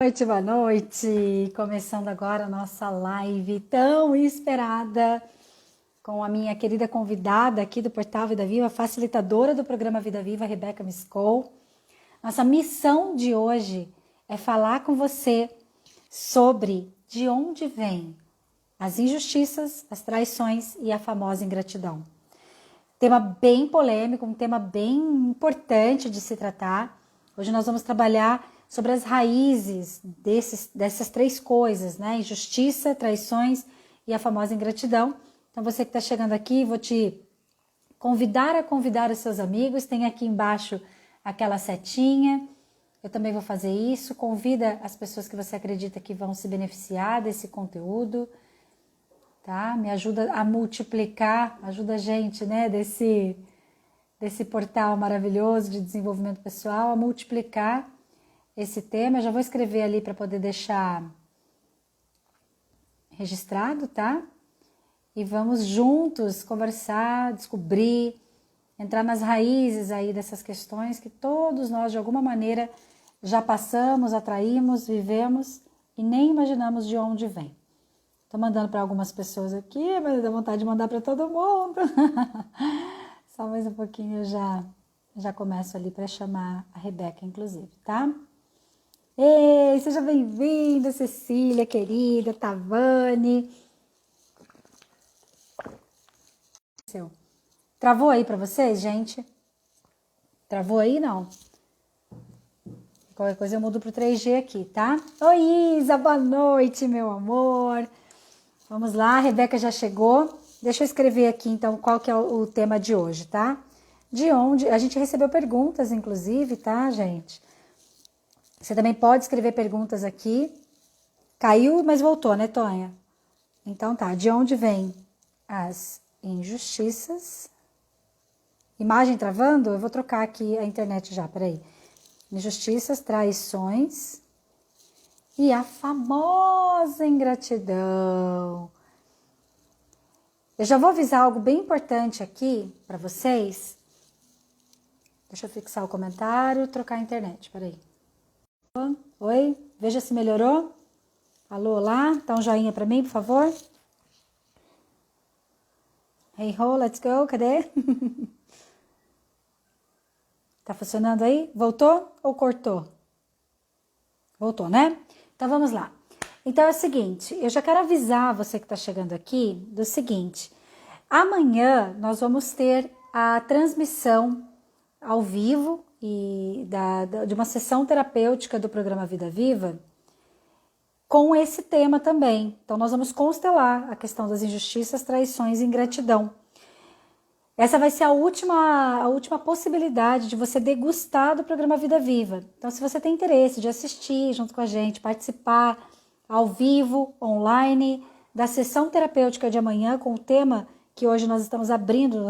noite, boa noite! Começando agora a nossa live tão esperada com a minha querida convidada aqui do Portal Vida Viva, facilitadora do programa Vida Viva, Rebeca Miscol. Nossa missão de hoje é falar com você sobre de onde vêm as injustiças, as traições e a famosa ingratidão. Tema bem polêmico, um tema bem importante de se tratar. Hoje nós vamos trabalhar sobre as raízes dessas três coisas, né? Injustiça, traições e a famosa ingratidão. Então você que está chegando aqui, vou te convidar a convidar os seus amigos. Tem aqui embaixo aquela setinha. Eu também vou fazer isso. Convida as pessoas que você acredita que vão se beneficiar desse conteúdo. Tá? Me ajuda a multiplicar, ajuda a gente, né, desse portal maravilhoso de desenvolvimento pessoal, a multiplicar esse tema. Eu já vou escrever ali para poder deixar registrado, tá? E vamos juntos conversar, descobrir, entrar nas raízes aí dessas questões que todos nós, de alguma maneira, já passamos, atraímos, vivemos e nem imaginamos de onde vem. Estou mandando para algumas pessoas aqui, mas dá vontade de mandar para todo mundo. Só mais um pouquinho eu já começo ali para chamar a Rebeca, inclusive, tá? Ei, seja bem-vinda, Cecília, querida, Tavani. Travou aí para vocês, gente? Travou aí, não? Qualquer coisa eu mudo pro 3G aqui, tá? Oi, Isa, boa noite, meu amor. Vamos lá, a Rebeca já chegou. Deixa eu escrever aqui, então, qual que é o tema de hoje, tá? De onde... A gente recebeu perguntas, inclusive, tá, gente? Você também pode escrever perguntas aqui. Caiu, mas voltou, né, Tonha? Então tá, de onde vêm as injustiças? Imagem travando? Eu vou trocar aqui a internet já, peraí. Injustiças, traições... E a famosa ingratidão. Eu já vou avisar algo bem importante aqui para vocês. Deixa eu fixar o comentário, trocar a internet, peraí. Oi, veja se melhorou. Alô, olá, dá um joinha para mim, por favor. Hey ho, let's go, cadê? Tá funcionando aí? Voltou ou cortou? Voltou, né? Então, vamos lá. Então, é o seguinte, eu já quero avisar você que está chegando aqui do seguinte. Amanhã nós vamos ter a transmissão ao vivo de uma sessão terapêutica do programa Vida Viva com esse tema também. Então, nós vamos constelar a questão das injustiças, traições e ingratidão. Essa vai ser a última possibilidade de você degustar do programa Vida Viva. Então, se você tem interesse de assistir junto com a gente, participar ao vivo, online, da sessão terapêutica de amanhã, com o tema que hoje nós estamos abrindo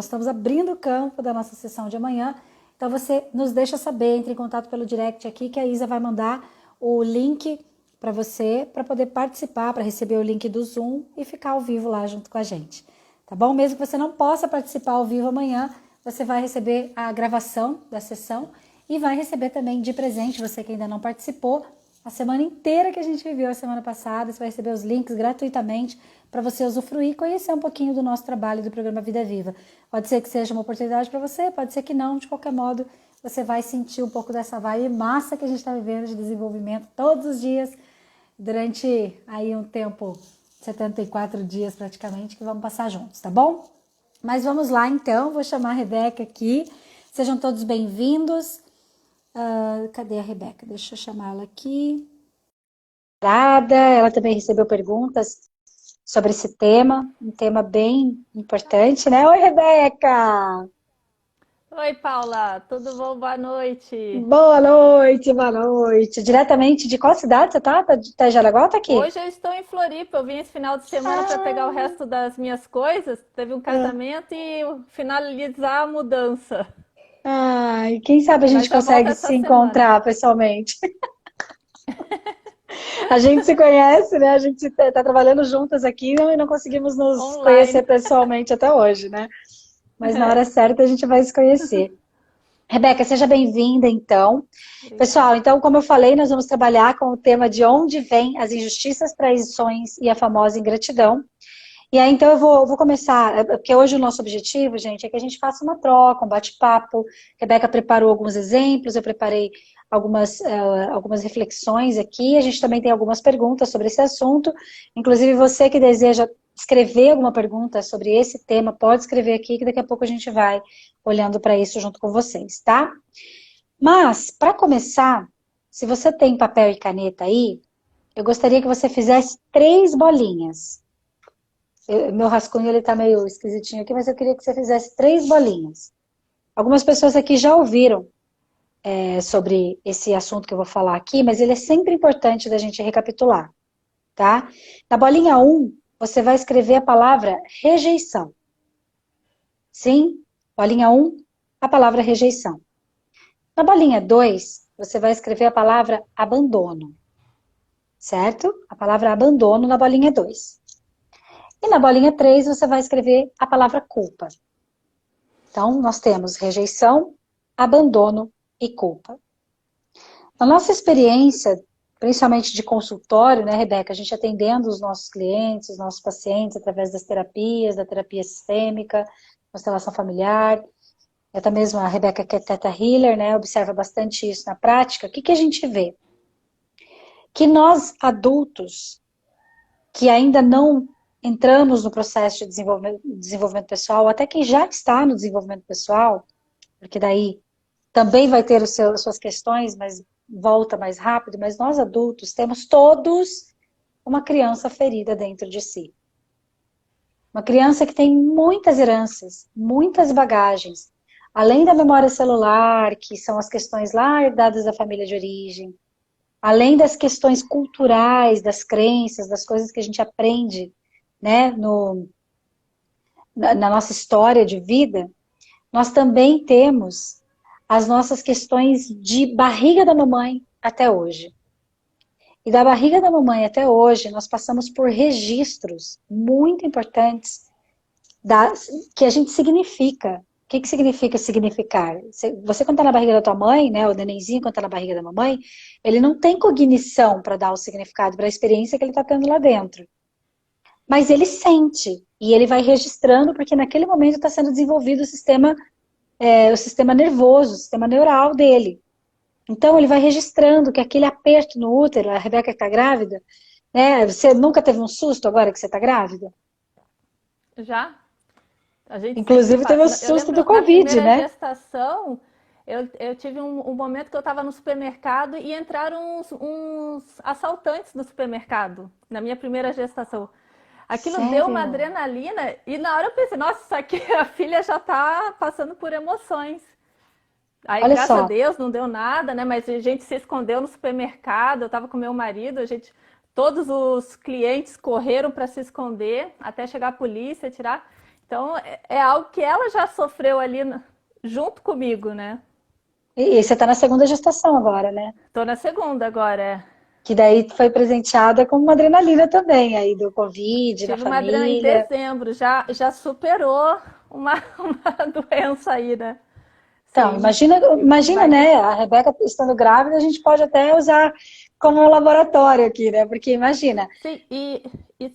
o campo da nossa sessão de amanhã. Então, você nos deixa saber, entre em contato pelo direct aqui, que a Isa vai mandar o link para você, para poder participar, para receber o link do Zoom e ficar ao vivo lá junto com a gente. Tá bom? Mesmo que você não possa participar ao vivo amanhã, você vai receber a gravação da sessão e vai receber também de presente, você que ainda não participou, a semana inteira que a gente viveu a semana passada, você vai receber os links gratuitamente para você usufruir e conhecer um pouquinho do nosso trabalho do programa Vida Viva. Pode ser que seja uma oportunidade para você, pode ser que não, de qualquer modo, você vai sentir um pouco dessa vibe massa que a gente está vivendo de desenvolvimento todos os dias, durante aí um tempo... 74 dias praticamente, que vamos passar juntos, tá bom? Mas vamos lá então, vou chamar a Rebeca aqui. Sejam todos bem-vindos. Cadê a Rebeca? Deixa eu chamar ela aqui. Ela também recebeu perguntas sobre esse tema, um tema bem importante, né? Oi, Rebeca! Oi, Paula, tudo bom? Boa noite. Boa noite, boa noite. Diretamente de qual cidade você tá? Tá de Jaraguá ou tá aqui? Hoje eu estou em Floripa. Eu vim esse final de semana para pegar o resto das minhas coisas. Teve um casamento e finalizar a mudança. Ai, quem sabe a gente Mas já volto consegue se essa semana. encontrar pessoalmente. A gente se conhece, né? A gente tá trabalhando juntas aqui e não conseguimos nos conhecer Online. pessoalmente até hoje, né? Mas na hora certa a gente vai se conhecer. Rebeca, seja bem-vinda, então. Obrigada. Pessoal, então, como eu falei, nós vamos trabalhar com o tema de onde vêm as injustiças, traições e a famosa ingratidão. E aí, então, eu vou começar, porque hoje o nosso objetivo, gente, é que a gente faça uma troca, um bate-papo. Rebeca preparou alguns exemplos, eu preparei algumas reflexões aqui. A gente também tem algumas perguntas sobre esse assunto. Inclusive, você que deseja escrever alguma pergunta sobre esse tema, pode escrever aqui, que daqui a pouco a gente vai olhando para isso junto com vocês, tá? Mas, para começar, se você tem papel e caneta aí, eu gostaria que você fizesse 3 bolinhas. Meu rascunho ele tá meio esquisitinho aqui, mas eu queria que você fizesse 3 bolinhas. Algumas pessoas aqui já ouviram sobre esse assunto que eu vou falar aqui, mas ele é sempre importante da gente recapitular, tá? Na bolinha 1, você vai escrever a palavra rejeição. Sim? Bolinha 1, a palavra rejeição. Na bolinha 2, você vai escrever a palavra abandono. Certo? A palavra abandono na bolinha 2. E na bolinha 3, você vai escrever a palavra culpa. Então, nós temos rejeição, abandono e culpa. Na nossa experiência, principalmente de consultório, né, Rebeca, a gente atendendo os nossos clientes, os nossos pacientes através das terapias, da terapia sistêmica, constelação familiar, até mesmo a Rebeca que é Theta Healer, né, observa bastante isso na prática. O que a gente vê? Que nós, adultos, que ainda não entramos no processo de desenvolvimento pessoal, até quem já está no desenvolvimento pessoal, porque daí também vai ter as suas questões, mas volta mais rápido, mas nós adultos temos todos uma criança ferida dentro de si. Uma criança que tem muitas heranças, muitas bagagens, além da memória celular, que são as questões lá herdadas da família de origem, além das questões culturais, das crenças, das coisas que a gente aprende, né, na nossa história de vida, nós também temos as nossas questões de barriga da mamãe até hoje. E da barriga da mamãe até hoje, nós passamos por registros muito importantes que a gente significa. O que significa significar? Você quando está na barriga da tua mãe, né, o nenenzinho quando está na barriga da mamãe, ele não tem cognição para dar o significado para a experiência que ele está tendo lá dentro. Mas ele sente, e ele vai registrando, porque naquele momento está sendo desenvolvido o sistema nervoso, o sistema neural dele. Então ele vai registrando que aquele aperto no útero, a Rebeca que está grávida, né, você nunca teve um susto agora que você está grávida? Já? A gente sempre Inclusive teve o Eu susto do lembro na Covid, primeira né? gestação, eu tive um momento que eu estava no supermercado e entraram uns assaltantes no supermercado, na minha primeira gestação. Aquilo deu uma Sério? adrenalina e na hora eu pensei, nossa, isso aqui a filha já está passando por emoções. Aí, Olha graças a só. Deus, não deu nada, né? Mas a gente se escondeu no supermercado, eu estava com meu marido, todos os clientes correram para se esconder até chegar a polícia tirar. Então, é algo que ela já sofreu ali junto comigo, né? E você está na segunda gestação agora, né? Tô na segunda agora. Que daí foi presenteada com uma adrenalina também, aí do Covid, na Tive uma adrenalina em família. dezembro, já superou uma, uma doença aí, né? Então, Sim, e imagina, vai né? crescer. A Rebeca estando grávida, a gente pode até usar como um laboratório aqui, né? Porque imagina, o Sim, e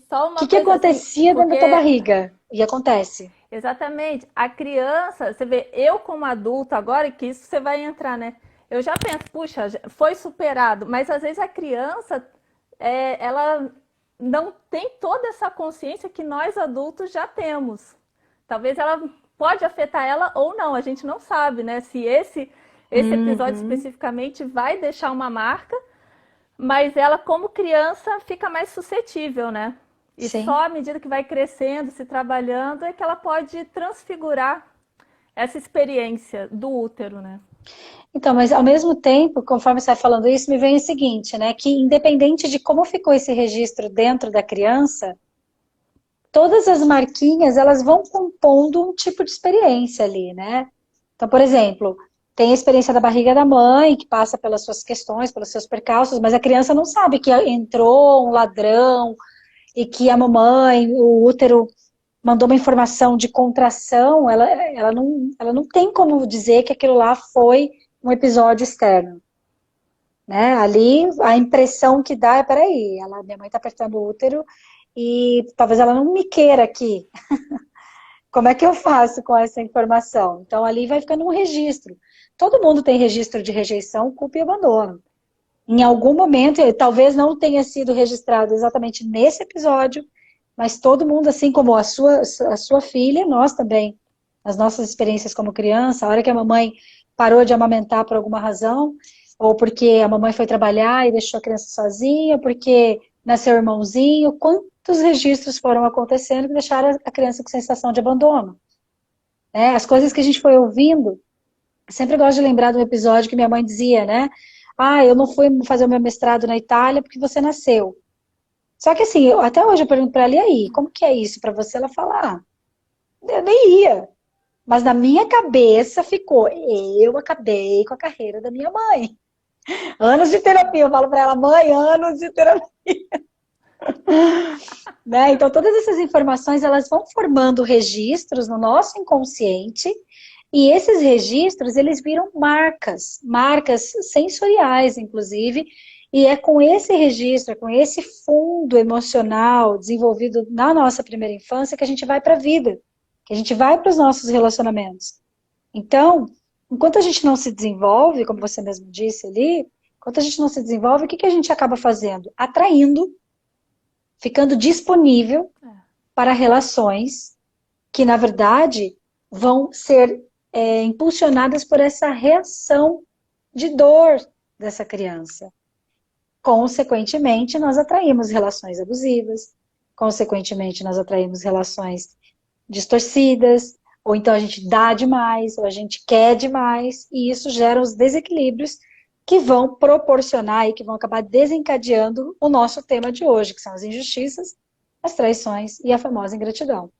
só uma que coisa assim, acontecia dentro da tua porque barriga? E acontece. exatamente. A criança, você vê, eu como adulto agora, que isso você vai entrar, né? Eu já penso, puxa, foi superado, mas às vezes a criança, ela não tem toda essa consciência que nós adultos já temos. Talvez ela pode afetar ela ou não, a gente não sabe, né? Se esse episódio Uhum. especificamente vai deixar uma marca, mas ela, como criança, fica mais suscetível, né? E só Sim. à medida que vai crescendo, se trabalhando, é que ela pode transfigurar essa experiência do útero, né? Então, mas ao mesmo tempo, conforme você vai falando isso, me vem o seguinte, né? Que independente de como ficou esse registro dentro da criança, todas as marquinhas, elas vão compondo um tipo de experiência ali, né? Então, por exemplo, tem a experiência da barriga da mãe, que passa pelas suas questões, pelos seus percalços, mas a criança não sabe que entrou um ladrão e que a mamãe, o útero mandou uma informação de contração, ela não tem como dizer que aquilo lá foi um episódio externo. Né? Ali, a impressão que dá é, peraí, minha mãe está apertando o útero e talvez ela não me queira aqui. Como é que eu faço com essa informação? Então, ali vai ficando um registro. Todo mundo tem registro de rejeição, culpa e abandono. Em algum momento, talvez não tenha sido registrado exatamente nesse episódio, mas todo mundo, assim como a sua filha, nós também, as nossas experiências como criança, a hora que a mamãe parou de amamentar por alguma razão, ou porque a mamãe foi trabalhar e deixou a criança sozinha, porque nasceu irmãozinho, quantos registros foram acontecendo que deixaram a criança com sensação de abandono? Né? As coisas que a gente foi ouvindo, sempre gosto de lembrar de um episódio que minha mãe dizia, né? Ah, eu não fui fazer o meu mestrado na Itália porque você nasceu. Só que assim, até hoje eu pergunto para ela, e aí, como que é isso para você? Ela fala, ah, eu nem ia. Mas na minha cabeça ficou, eu acabei com a carreira da minha mãe. Anos de terapia, eu falo para ela, mãe, anos de terapia. Né? Então todas essas informações, elas vão formando registros no nosso inconsciente, e esses registros, eles viram marcas sensoriais, inclusive, e é com esse registro, com esse fundo emocional desenvolvido na nossa primeira infância que a gente vai para a vida, que a gente vai para os nossos relacionamentos. Então, enquanto a gente não se desenvolve, como você mesmo disse ali, enquanto a gente não se desenvolve, o que a gente acaba fazendo? Atraindo, ficando disponível para relações que, na verdade, vão ser impulsionadas por essa reação de dor dessa criança. Consequentemente, nós atraímos relações abusivas, consequentemente, nós atraímos relações distorcidas, ou então a gente dá demais, ou a gente quer demais, e isso gera os desequilíbrios que vão proporcionar e que vão acabar desencadeando o nosso tema de hoje, que são as injustiças, as traições e a famosa ingratidão.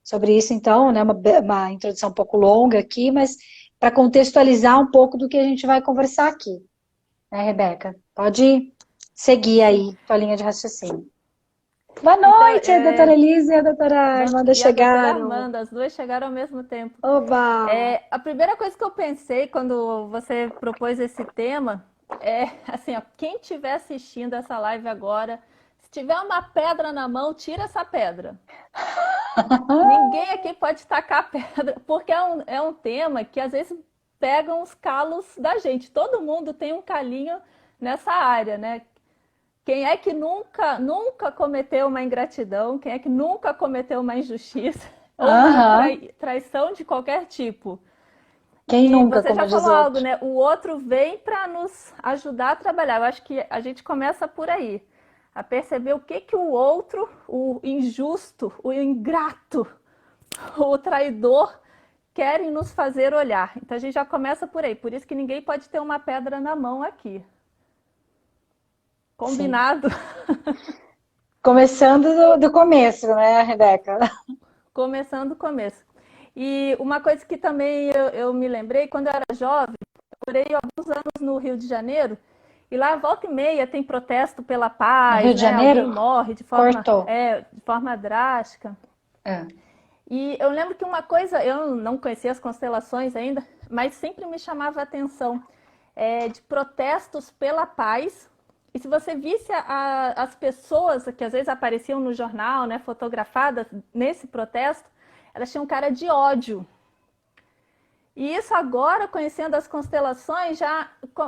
Sobre isso, então, né, uma introdução um pouco longa aqui, mas para contextualizar um pouco do que a gente vai conversar aqui. Né, Rebeca? Pode seguir aí tua linha de raciocínio. Boa noite, Então, a doutora Elisa e a doutora Armanda e a doutora chegaram. Armanda, as duas chegaram ao mesmo tempo. Oba! A primeira coisa que eu pensei quando você propôs esse tema é, assim, ó, quem estiver assistindo essa live agora, se tiver uma pedra na mão, tira essa pedra. Ninguém aqui pode tacar pedra, porque é um tema que às vezes pega os calos da gente. Todo mundo tem um calinho nessa área, né? Quem é que nunca cometeu uma ingratidão? Quem é que nunca cometeu uma injustiça? Ou uma traição de qualquer tipo? Quem nunca, você como já diz falou o algo, outro. né? O outro vem para nos ajudar a trabalhar. Eu acho que a gente começa por aí. A perceber o que o outro, o injusto, o ingrato, o traidor, querem nos fazer olhar. Então a gente já começa por aí. Por isso que ninguém pode ter uma pedra na mão aqui. Combinado? Começando do começo, né, Rebeca? Começando do começo. E uma coisa que também eu me lembrei, quando eu era jovem, eu morei alguns anos no Rio de Janeiro, e lá, volta e meia, tem protesto pela paz, No Rio de né? Janeiro? Alguém morre de forma drástica. E eu lembro que uma coisa, eu não conhecia as constelações ainda, mas sempre me chamava a atenção, de protestos pela paz. E se você visse as pessoas que às vezes apareciam no jornal, né, fotografadas nesse protesto, elas tinham cara de ódio. E isso agora, conhecendo as constelações,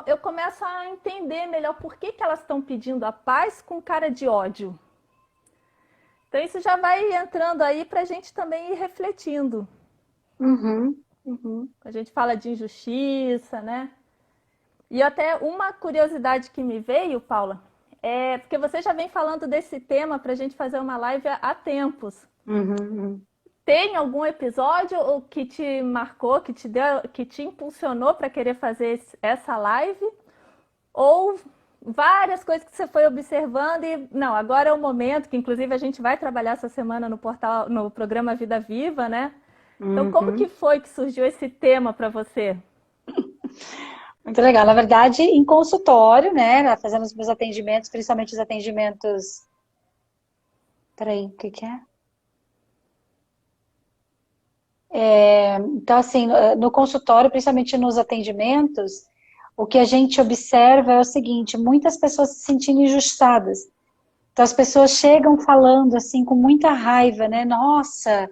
eu começo a entender melhor por que elas estão pedindo a paz com cara de ódio. Então isso já vai entrando aí para a gente também ir refletindo. A gente fala de injustiça, né? E até uma curiosidade que me veio, Paula, porque você já vem falando desse tema para a gente fazer uma live há tempos. Tem algum episódio que te marcou, que te impulsionou para querer fazer essa live? Ou várias coisas que você foi observando e, não, agora é o momento, que inclusive a gente vai trabalhar essa semana no programa Vida Viva, né? Então, como que foi que surgiu esse tema para você? Muito legal. Na verdade, em consultório, né, fazendo os meus atendimentos, principalmente os atendimentos... Peraí, o que é? Então, assim, no consultório, principalmente nos atendimentos, o que a gente observa é o seguinte: muitas pessoas se sentindo injustiçadas. Então, as pessoas chegam falando assim com muita raiva, né? Nossa,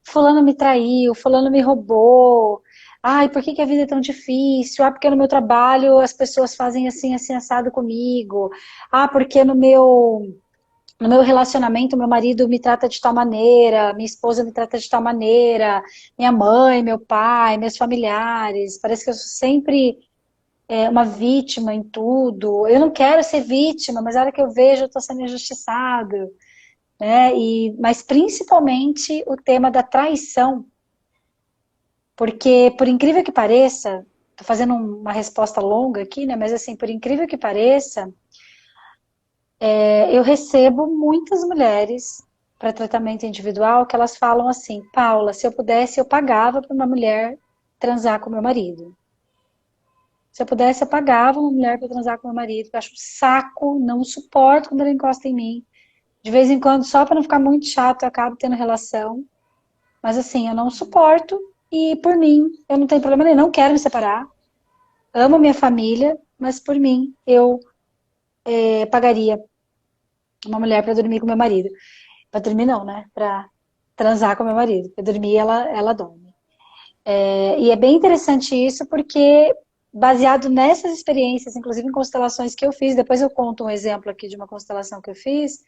fulano me traiu, fulano me roubou. Ai, por que que a vida é tão difícil? Ah, porque no meu trabalho as pessoas fazem assim, assim, assado comigo. Ah, porque no meu relacionamento, meu marido me trata de tal maneira, minha esposa me trata de tal maneira, minha mãe, meu pai, meus familiares. Parece que eu sou sempre uma vítima em tudo. Eu não quero ser vítima, mas a hora que eu vejo, eu estou sendo injustiçado, né? Mas principalmente o tema da traição, porque por incrível que pareça, estou fazendo uma resposta longa aqui, né? Mas assim, por incrível que pareça, eu recebo muitas mulheres para tratamento individual que elas falam assim: Paula, se eu pudesse, eu pagava para uma mulher transar com meu marido. Se eu pudesse, eu pagava uma mulher para transar com meu marido, porque eu acho um saco, não suporto quando ele encosta em mim. De vez em quando, só para não ficar muito chato, eu acabo tendo relação. Mas assim, eu não suporto e por mim, eu não tenho problema nenhum, não quero me separar. Amo minha família, mas por mim, eu pagaria uma mulher para dormir com meu marido. Para dormir não, né? Para transar com meu marido. Para dormir, ela dorme. E é bem interessante isso porque baseado nessas experiências, inclusive em constelações que eu fiz, depois eu conto um exemplo aqui de uma constelação que eu fiz,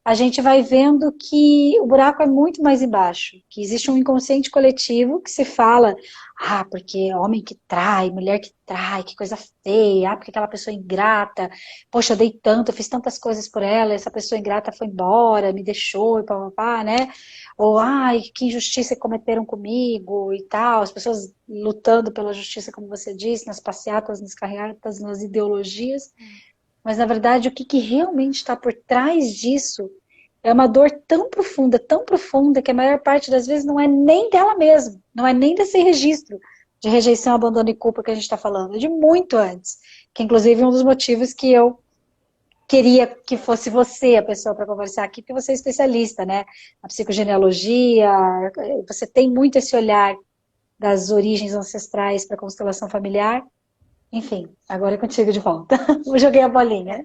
a gente vai vendo que o buraco é muito mais embaixo, que existe um inconsciente coletivo que se fala, ah, porque homem que trai, mulher que trai, que coisa feia, ah, porque aquela pessoa é ingrata, poxa, eu dei tanto, eu fiz tantas coisas por ela, essa pessoa ingrata foi embora, me deixou e papapá, né? Ou, ai, que injustiça cometeram comigo e tal, as pessoas lutando pela justiça, como você disse, nas passeatas, nas carreatas, nas ideologias, mas na verdade o que, que realmente está por trás disso é uma dor tão profunda, que a maior parte das vezes não é nem dela mesma, não é nem desse registro de rejeição, abandono e culpa que a gente está falando, é de muito antes, que inclusive é um dos motivos que eu queria que fosse você a pessoa para conversar aqui, porque você é especialista, né? Na psicogenealogia, você tem muito esse olhar das origens ancestrais para a constelação familiar. Enfim, agora é contigo de volta. Eu joguei a bolinha.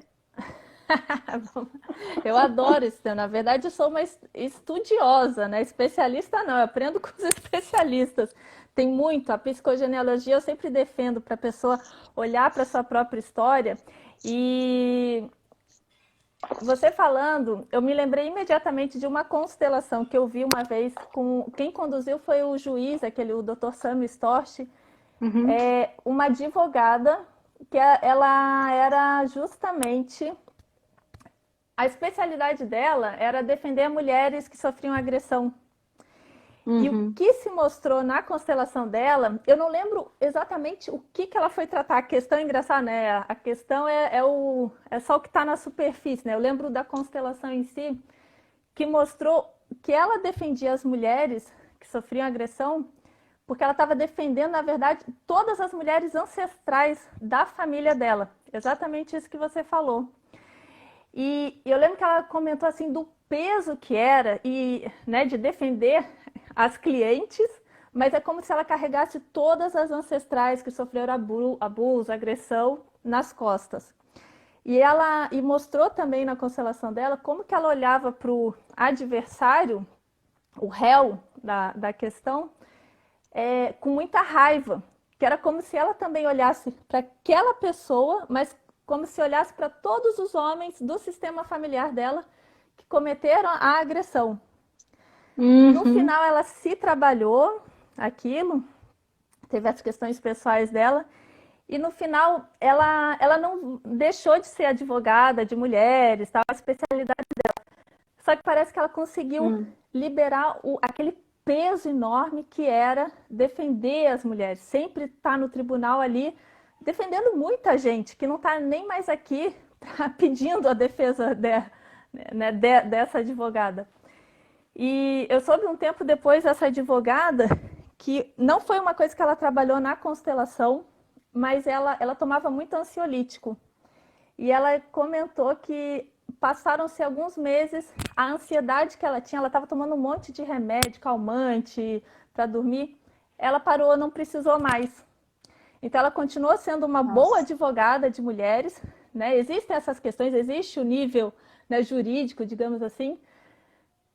Eu adoro isso. Na verdade, eu sou uma estudiosa, né? Especialista não, eu aprendo com os especialistas. Tem muito. A psicogenealogia eu sempre defendo para a pessoa olhar para a sua própria história. E você falando, eu me lembrei imediatamente de uma constelação que eu vi uma vez com quem conduziu foi o juiz, o Dr. Sam Storch, Uhum. uma advogada que ela era justamente a especialidade dela era defender mulheres que sofriam agressão. E o Uhum. que se mostrou na constelação dela, eu não lembro exatamente o que ela foi tratar. A questão é engraçada, né? A questão é só o que está na superfície, né? Eu lembro da constelação em si, que mostrou que ela defendia as mulheres que sofriam agressão, porque ela estava defendendo, na verdade, todas as mulheres ancestrais da família dela. Exatamente isso que você falou. E eu lembro que ela comentou assim do peso que era e, né, de defender as clientes, mas é como se ela carregasse todas as ancestrais que sofreram abuso, agressão nas costas. E mostrou também na constelação dela como que ela olhava para o adversário, o réu da questão, com muita raiva, que era como se ela também olhasse para aquela pessoa, mas como se olhasse para todos os homens do sistema familiar dela que cometeram a agressão. No Uhum. final, ela se trabalhou aquilo, teve as questões pessoais dela, e no final, ela não deixou de ser advogada de mulheres, tal, a especialidade dela. Só que parece que ela conseguiu Uhum. liberar aquele peso enorme que era defender as mulheres. Sempre está no tribunal ali defendendo muita gente que não está nem mais aqui pedindo a defesa dessa advogada. E eu soube um tempo depois dessa advogada que não foi uma coisa que ela trabalhou na constelação, mas ela tomava muito ansiolítico. E ela comentou que passaram-se alguns meses, a ansiedade que ela tinha, ela estava tomando um monte de remédio, calmante, para dormir, ela parou, não precisou mais. Então, ela continuou sendo uma Nossa. boa advogada de mulheres, né? Existem essas questões, existe o nível, né, jurídico, digamos assim,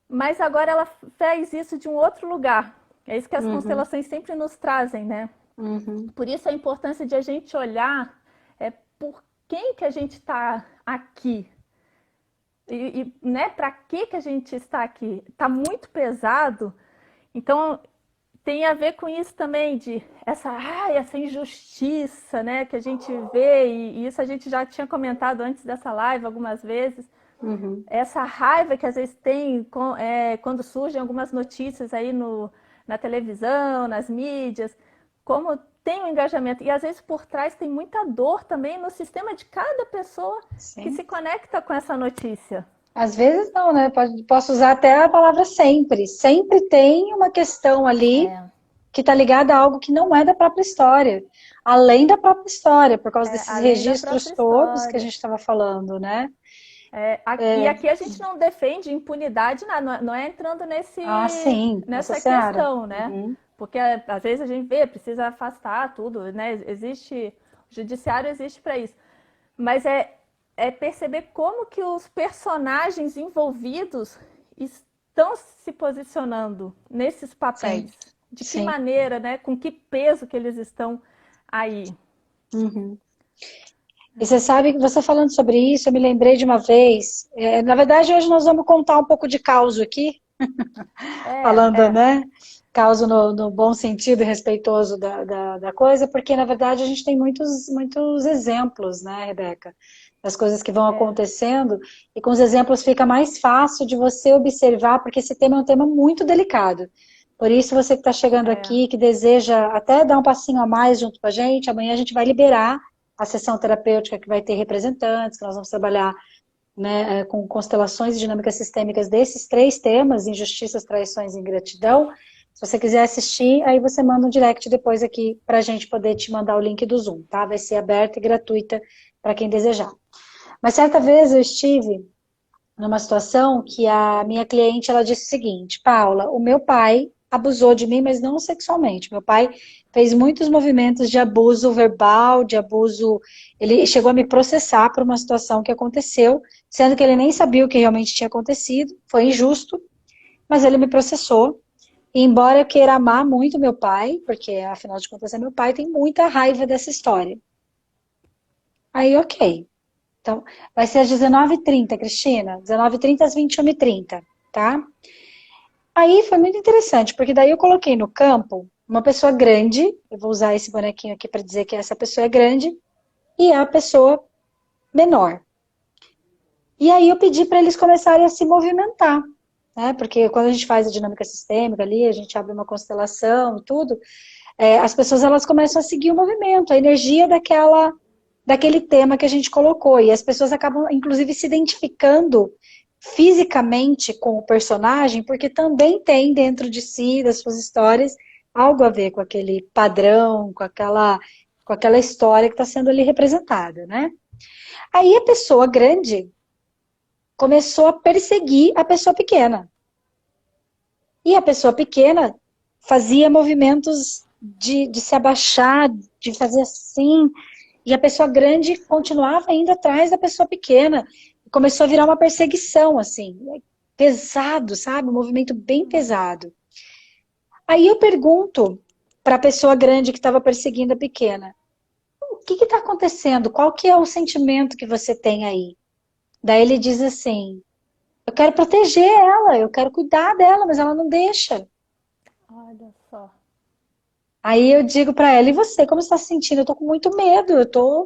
mas agora ela fez isso de um outro lugar. É isso que as constelações sempre nos trazem, né? Uhum. Por isso a importância de a gente olhar por quem que a gente está aqui. Né, para que a gente está aqui? Está muito pesado, então tem a ver com isso também, de essa injustiça, né, que a gente vê, e isso a gente já tinha comentado antes dessa live algumas vezes, Uhum. essa raiva que às vezes tem quando surgem algumas notícias aí na televisão, nas mídias, como tem um engajamento, e às vezes por trás tem muita dor também no sistema de cada pessoa que Sim. se conecta com essa notícia. Às vezes não, né? Posso usar até a palavra sempre. Sempre tem uma questão ali que está ligada a algo que não é da própria história. Além da própria história, por causa desses Além da registros própria todos que a história. gente estava falando, né? E aqui a gente não defende impunidade, não é entrando Sim, nossa nessa senhora. questão, né? Uhum. Porque às vezes a gente vê, precisa afastar tudo, né? Existe, o judiciário existe para isso. Mas é perceber como que os personagens envolvidos estão se posicionando nesses papéis. Sim, De que sim. maneira, né? Com que peso que eles estão aí. Uhum. E você sabe que você falando sobre isso, eu me lembrei de uma vez. Na verdade, hoje nós vamos contar um pouco de caos aqui, falando, É, né? Caos no bom sentido e respeitoso da coisa, porque na verdade a gente tem muitos exemplos, né, Rebeca? Das coisas que vão acontecendo, e com os exemplos fica mais fácil de você observar, porque esse tema é um tema muito delicado. Por isso, você que está chegando é, aqui, que deseja até dar um passinho a mais junto com a gente, amanhã a gente vai liberar a sessão terapêutica que vai ter representantes, que nós vamos trabalhar, né, com constelações e dinâmicas sistêmicas desses 3 temas, injustiças, traições e ingratidão. Se você quiser assistir, aí você manda um direct depois aqui para a gente poder te mandar o link do Zoom, tá? Vai ser aberta e gratuita para quem desejar. Mas certa vez eu estive numa situação que a minha cliente, ela disse o seguinte: Paula, o meu pai abusou de mim, mas não sexualmente. Meu pai fez muitos movimentos de abuso verbal, de abuso. Ele chegou a me processar por uma situação que aconteceu, sendo que ele nem sabia o que realmente tinha acontecido. Foi injusto, mas ele me processou. E embora eu queira amar muito meu pai, porque afinal de contas é meu pai, tem muita raiva dessa história. Aí, ok. Então, vai ser às 19h30, Cristina. 19h30 às 21h30, tá? Aí foi muito interessante, porque daí eu coloquei no campo uma pessoa grande, eu vou usar esse bonequinho aqui para dizer que essa pessoa é grande, e a pessoa menor. E aí eu pedi para eles começarem a se movimentar, né? Porque quando a gente faz a dinâmica sistêmica ali, a gente abre uma constelação e tudo, as pessoas elas começam a seguir o movimento, a energia daquele tema que a gente colocou. E as pessoas acabam, inclusive, se identificando fisicamente com o personagem, porque também tem dentro de si, das suas histórias, algo a ver com aquele padrão, com aquela história que está sendo ali representada, né? Aí a pessoa grande começou a perseguir a pessoa pequena. E a pessoa pequena fazia movimentos de se abaixar, de fazer assim, e a pessoa grande continuava indo atrás da pessoa pequena. Começou a virar uma perseguição, assim, pesado, sabe? Um movimento bem pesado. Aí eu pergunto para a pessoa grande que estava perseguindo a pequena: o que está acontecendo? Qual que é o sentimento que você tem aí? Daí ele diz assim: eu quero proteger ela, eu quero cuidar dela, mas ela não deixa. olha só. Aí eu digo para ela: e você, como está se sentindo? Eu tô com muito medo,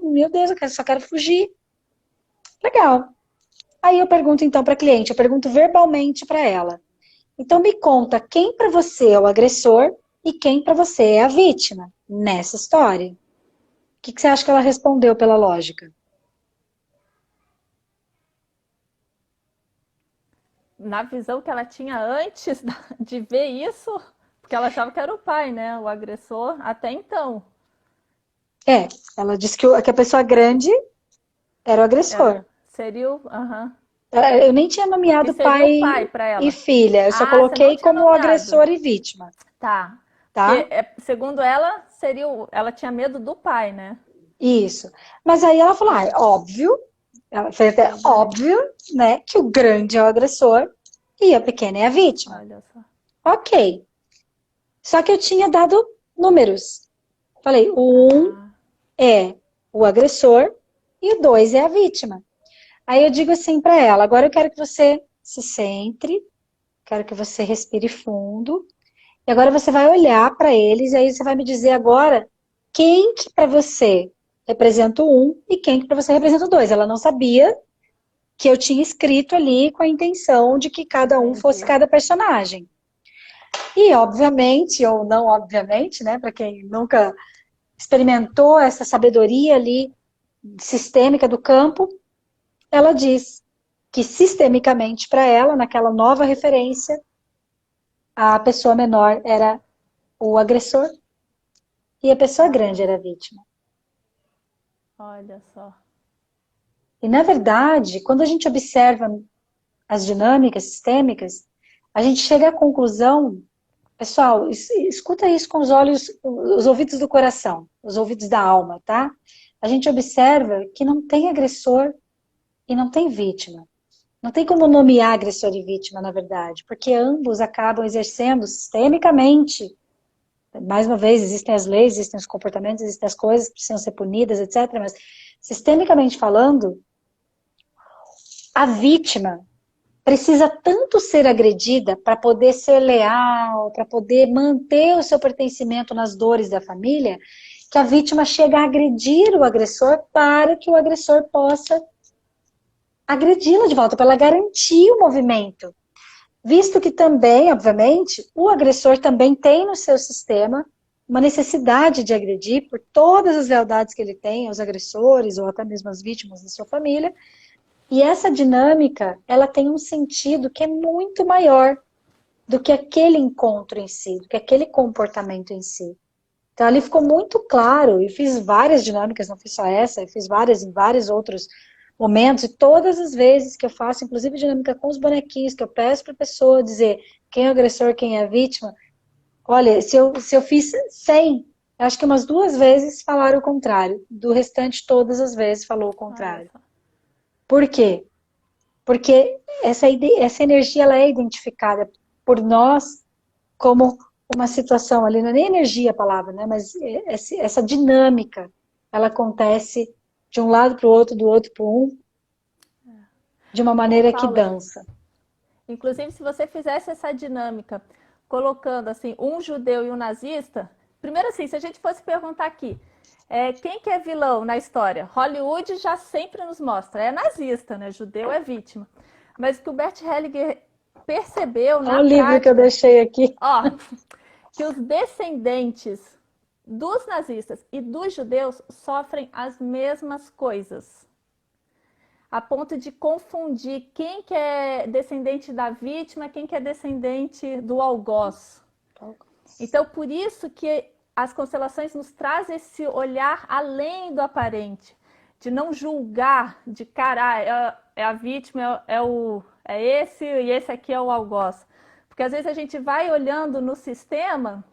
meu Deus, só quero fugir. Legal. Aí eu pergunto então para a cliente, eu pergunto verbalmente para ela: então me conta quem para você é o agressor e quem para você é a vítima nessa história. O que você acha que ela respondeu pela lógica? Na visão que ela tinha antes de ver isso, porque ela achava que era o pai, né? O agressor, até então. Ela disse que a pessoa grande era o agressor. Seria o. Aham. Eu nem tinha Que nomeado seria o pai pai para e ela. filha, eu só Ah, você não coloquei tinha como nomeado. agressor e vítima. Tá. tá? Segundo ela, ela tinha medo do pai, né? Isso. Mas aí ela falou, é óbvio, ela fez até óbvio, né, que o grande é o agressor e a pequena é a vítima. Olha só. Ok. Só que eu tinha dado números. Falei, o 1 é o agressor e o 2 é a vítima. Aí eu digo assim para ela, agora eu quero que você se centre, quero que você respire fundo, e agora você vai olhar para eles, e aí você vai me dizer agora quem que para você representa o 1 e quem que para você representa o 2. Ela não sabia que eu tinha escrito ali com a intenção de que cada um fosse cada personagem. E obviamente, ou não obviamente, né, para quem nunca experimentou essa sabedoria ali sistêmica do campo, ela diz que sistemicamente para ela, naquela nova referência, a pessoa menor era o agressor e a pessoa grande era a vítima. Olha só. E na verdade, quando a gente observa as dinâmicas sistêmicas, a gente chega à conclusão, pessoal, escuta isso com os olhos, os ouvidos do coração, os ouvidos da alma, tá? A gente observa que não tem agressor e não tem vítima. Não tem como nomear agressor e vítima, na verdade, porque ambos acabam exercendo sistemicamente. Mais uma vez, existem as leis, existem os comportamentos, existem as coisas que precisam ser punidas, etc. Mas, sistemicamente falando, a vítima precisa tanto ser agredida para poder ser leal, para poder manter o seu pertencimento nas dores da família, que a vítima chega a agredir o agressor para que o agressor possa agredi-la de volta, para ela garantir o movimento. Visto que também, obviamente, o agressor também tem no seu sistema uma necessidade de agredir por todas as lealdades que ele tem aos agressores ou até mesmo às vítimas da sua família. E essa dinâmica, ela tem um sentido que é muito maior do que aquele encontro em si, do que aquele comportamento em si. Então ali ficou muito claro, eu fiz várias dinâmicas, não fiz só essa, eu fiz várias em vários outros momentos, e todas as vezes que eu faço, inclusive dinâmica com os bonequinhos, que eu peço para a pessoa dizer quem é o agressor, quem é a vítima, olha, se eu fiz 100, acho que umas 2 vezes falaram o contrário, do restante todas as vezes falou o contrário. Por quê? Porque essa energia ela é identificada por nós como uma situação ali, não é nem energia a palavra, né? Mas essa dinâmica, ela acontece de um lado para o outro, do outro para um, de uma maneira que Paula, dança. inclusive, se você fizesse essa dinâmica, colocando assim um judeu e um nazista, primeiro assim, se a gente fosse perguntar aqui, quem que é vilão na história? Hollywood já sempre nos mostra, é nazista, né? Judeu é vítima. Mas o que o Bert Hellinger percebeu na Olha o livro que eu deixei aqui. ó, que os descendentes dos nazistas e dos judeus sofrem as mesmas coisas. A ponto de confundir quem que é descendente da vítima, quem que é descendente do algoz. Então, por isso que as constelações nos trazem esse olhar além do aparente, de não julgar, de cara, é a vítima, é esse e esse aqui é o algoz. Porque às vezes a gente vai olhando no sistema,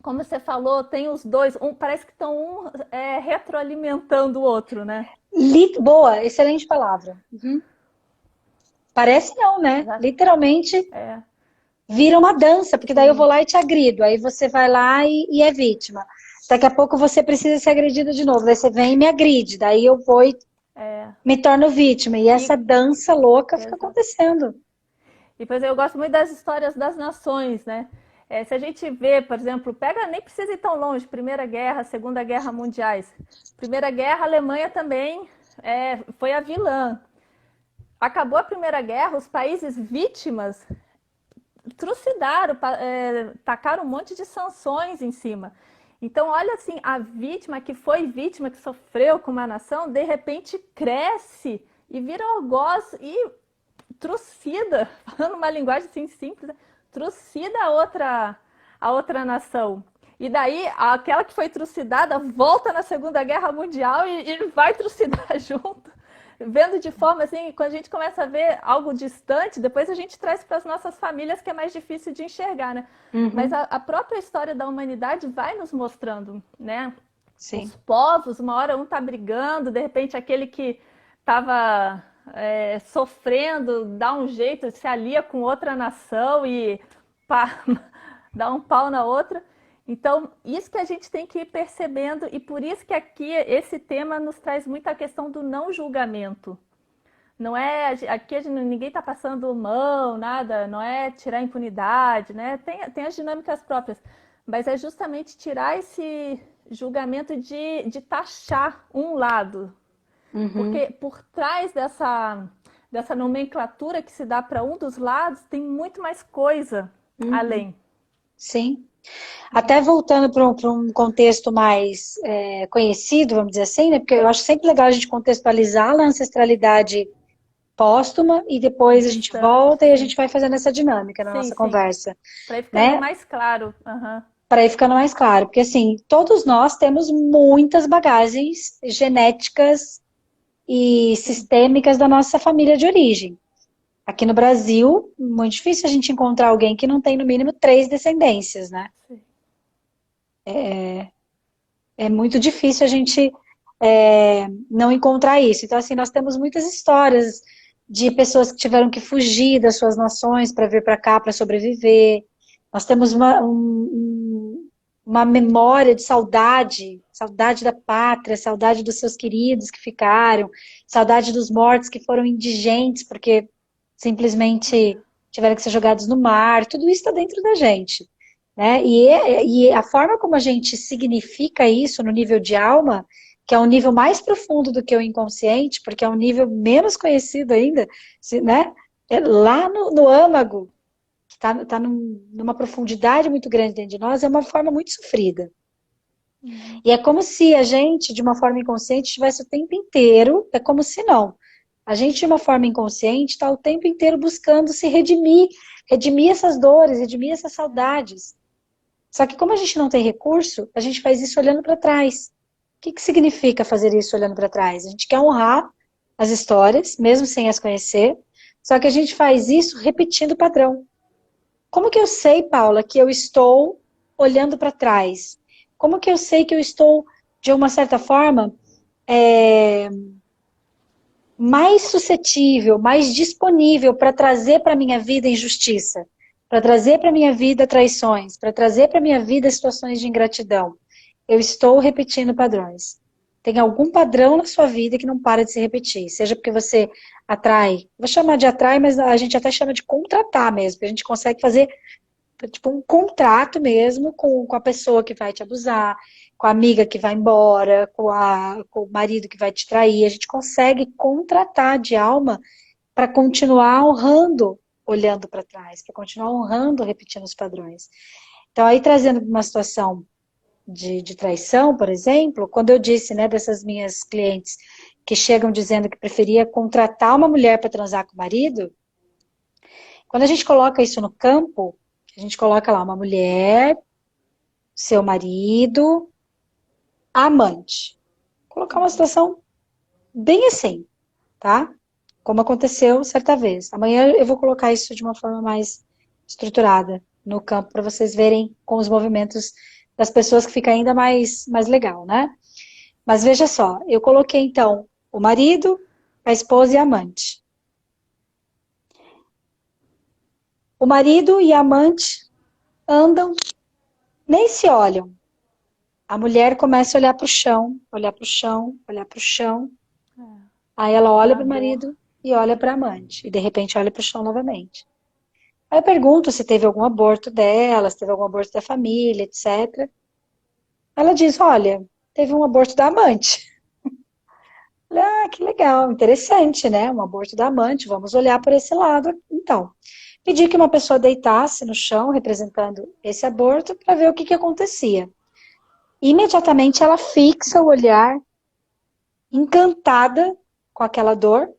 como você falou, tem os dois, parece que estão retroalimentando o outro, né? Boa, excelente palavra. Uhum. Parece não, né? Literalmente vira uma dança, porque daí eu vou lá e te agrido, aí você vai lá e é vítima. Daqui a pouco você precisa ser agredida de novo, daí você vem e me agride, daí eu vou e me torno vítima. E essa dança louca fica acontecendo. E, por exemplo, eu gosto muito das histórias das nações, né? Se a gente vê, por exemplo, nem precisa ir tão longe, Primeira Guerra, Segunda Guerra Mundiais. Primeira Guerra, a Alemanha também foi a vilã. Acabou a Primeira Guerra, os países vítimas trucidaram, tacaram um monte de sanções em cima. Então, olha assim, a vítima que foi vítima, que sofreu com uma nação, de repente cresce e vira algoz e trucida, falando uma linguagem assim simples, trucida a outra nação. E daí, aquela que foi trucidada volta na Segunda Guerra Mundial e vai trucidar junto. vendo de forma assim, quando a gente começa a ver algo distante, depois a gente traz para as nossas famílias que é mais difícil de enxergar, né? Mas Uhum, a própria história da humanidade vai nos mostrando, né? Os sim. povos, uma hora um tá brigando, de repente aquele que estava sofrendo dá um jeito, se alia com outra nação e pá, dá um pau na outra. Então, isso que a gente tem que ir percebendo, e por isso que aqui esse tema nos traz muito a questão do não julgamento. Não é aqui ninguém está passando mão, nada, não é tirar impunidade, né? Tem as dinâmicas próprias, mas é justamente tirar esse julgamento de taxar um lado, Uhum, porque por trás dessa nomenclatura que se dá para um dos lados tem muito mais coisa uhum, além. sim. Até voltando para um contexto mais conhecido, vamos dizer assim, né? Porque eu acho sempre legal a gente contextualizar a ancestralidade póstuma e depois a gente Distante, volta e a sim. gente vai fazendo essa dinâmica na Sim, nossa sim. conversa, Para ir ficando né? mais claro. Uhum. Para ir ficando mais claro, porque assim, todos nós temos muitas bagagens genéticas e Sim, sistêmicas da nossa família de origem. Aqui no Brasil, muito difícil a gente encontrar alguém que não tem no mínimo 3 descendências, né? sim. É muito difícil a gente não encontrar isso. Então, assim, nós temos muitas histórias de pessoas que tiveram que fugir das suas nações para vir para cá para sobreviver. Nós temos uma memória de saudade, saudade da pátria, saudade dos seus queridos que ficaram, saudade dos mortos que foram indigentes porque simplesmente tiveram que ser jogados no mar. Tudo isso está dentro da gente. Né? E a forma como a gente significa isso no nível de alma, que é um nível mais profundo do que o inconsciente, porque é um nível menos conhecido ainda, né? É lá no âmago, que está numa profundidade muito grande dentro de nós, é uma forma muito sofrida. Uhum. E é como se a gente, de uma forma inconsciente, estivesse o tempo inteiro, é como se não. A gente, de uma forma inconsciente, está o tempo inteiro buscando se redimir, redimir essas dores, redimir essas saudades. Só que como a gente não tem recurso, a gente faz isso olhando para trás. O que significa fazer isso olhando para trás? A gente quer honrar as histórias, mesmo sem as conhecer, só que a gente faz isso repetindo o padrão. Como que eu sei, Paula, que eu estou olhando para trás? Como que eu sei que eu estou, de uma certa forma, mais suscetível, mais disponível para trazer para a minha vida injustiça, para trazer para a minha vida traições, para trazer para a minha vida situações de ingratidão? Eu estou repetindo padrões. Tem algum padrão na sua vida que não para de se repetir. Seja porque você atrai, vou chamar de atrai, mas a gente até chama de contratar mesmo, porque a gente consegue fazer tipo um contrato mesmo com a pessoa que vai te abusar, com a amiga que vai embora, com o marido que vai te trair. A gente consegue contratar de alma para continuar honrando, olhando para trás, para continuar honrando, repetindo os padrões. Então, aí trazendo uma situação de traição, por exemplo, quando eu disse, né, dessas minhas clientes que chegam dizendo que preferia contratar uma mulher para transar com o marido, quando a gente coloca isso no campo, a gente coloca lá uma mulher, seu marido, amante. Colocar uma situação bem assim, tá? Como aconteceu certa vez. Amanhã eu vou colocar isso de uma forma mais estruturada no campo para vocês verem com os movimentos das pessoas que fica ainda mais legal, né? Mas veja só, eu coloquei então o marido, a esposa e a amante. O marido e a amante andam, nem se olham. A mulher começa a olhar para o chão, olhar para o chão, olhar para o chão. Aí ela olha Na para o dor. marido e olha para a amante. E de repente olha para o chão novamente. Aí eu pergunto se teve algum aborto dela, se teve algum aborto da família, etc. Ela diz, olha, teve um aborto da amante. Ah, que legal, interessante, né? Um aborto da amante, vamos olhar por esse lado. Então, pedi que uma pessoa deitasse no chão, representando esse aborto, para ver o que acontecia. Imediatamente ela fixa o olhar, encantada com aquela dor.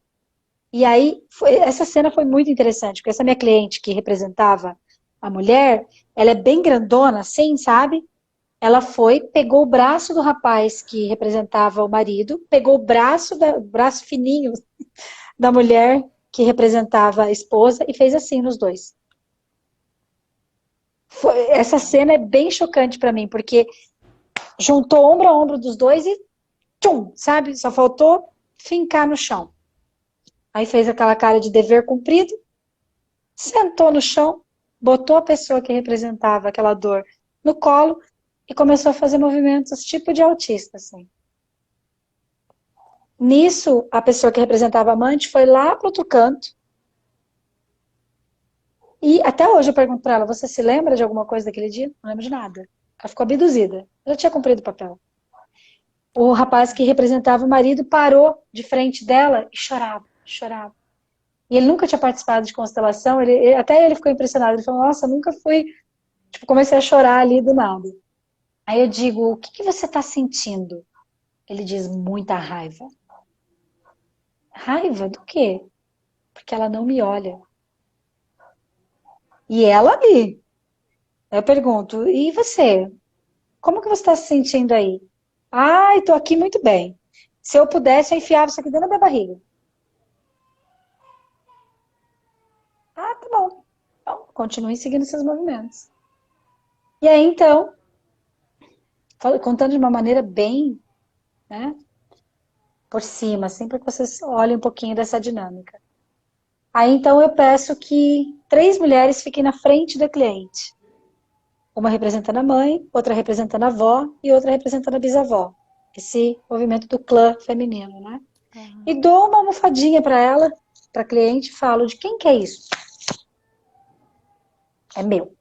E aí, essa cena foi muito interessante, porque essa minha cliente que representava a mulher, ela é bem grandona, assim, sabe? Ela foi, pegou o braço do rapaz que representava o marido, pegou o braço fininho da mulher que representava a esposa e fez assim nos dois. Essa cena é bem chocante pra mim, porque juntou ombro a ombro dos dois e tchum, sabe? Só faltou fincar no chão. Aí fez aquela cara de dever cumprido, sentou no chão, botou a pessoa que representava aquela dor no colo e começou a fazer movimentos tipo de autista, assim. Nisso, a pessoa que representava a amante foi lá para outro canto. E até hoje eu pergunto para ela: você se lembra de alguma coisa daquele dia? Não lembro de nada. Ela ficou abduzida. Ela tinha cumprido o papel. O rapaz que representava o marido parou de frente dela e chorava, chorava. E ele nunca tinha participado de constelação, até ele ficou impressionado. Ele falou: nossa, nunca fui. Tipo, comecei a chorar ali do nada. Aí eu digo: o que que você está sentindo? Ele diz: muita raiva. Raiva do quê? Porque ela não me olha. E ela ali. Eu pergunto: e você? Como que você está se sentindo aí? Ai, tô aqui muito bem. Se eu pudesse, eu enfiava isso aqui dentro da minha barriga. Ah, tá bom. Então, continue seguindo seus movimentos. E aí, então, contando de uma maneira bem, né, por cima, assim, para que vocês olhem um pouquinho dessa dinâmica. Aí, então, eu peço que 3 mulheres fiquem na frente da cliente. Uma representando a mãe, outra representando a avó e outra representando a bisavó. Esse movimento do clã feminino, né? E dou uma almofadinha para ela, para a cliente, e falo: de quem que é isso? É meu.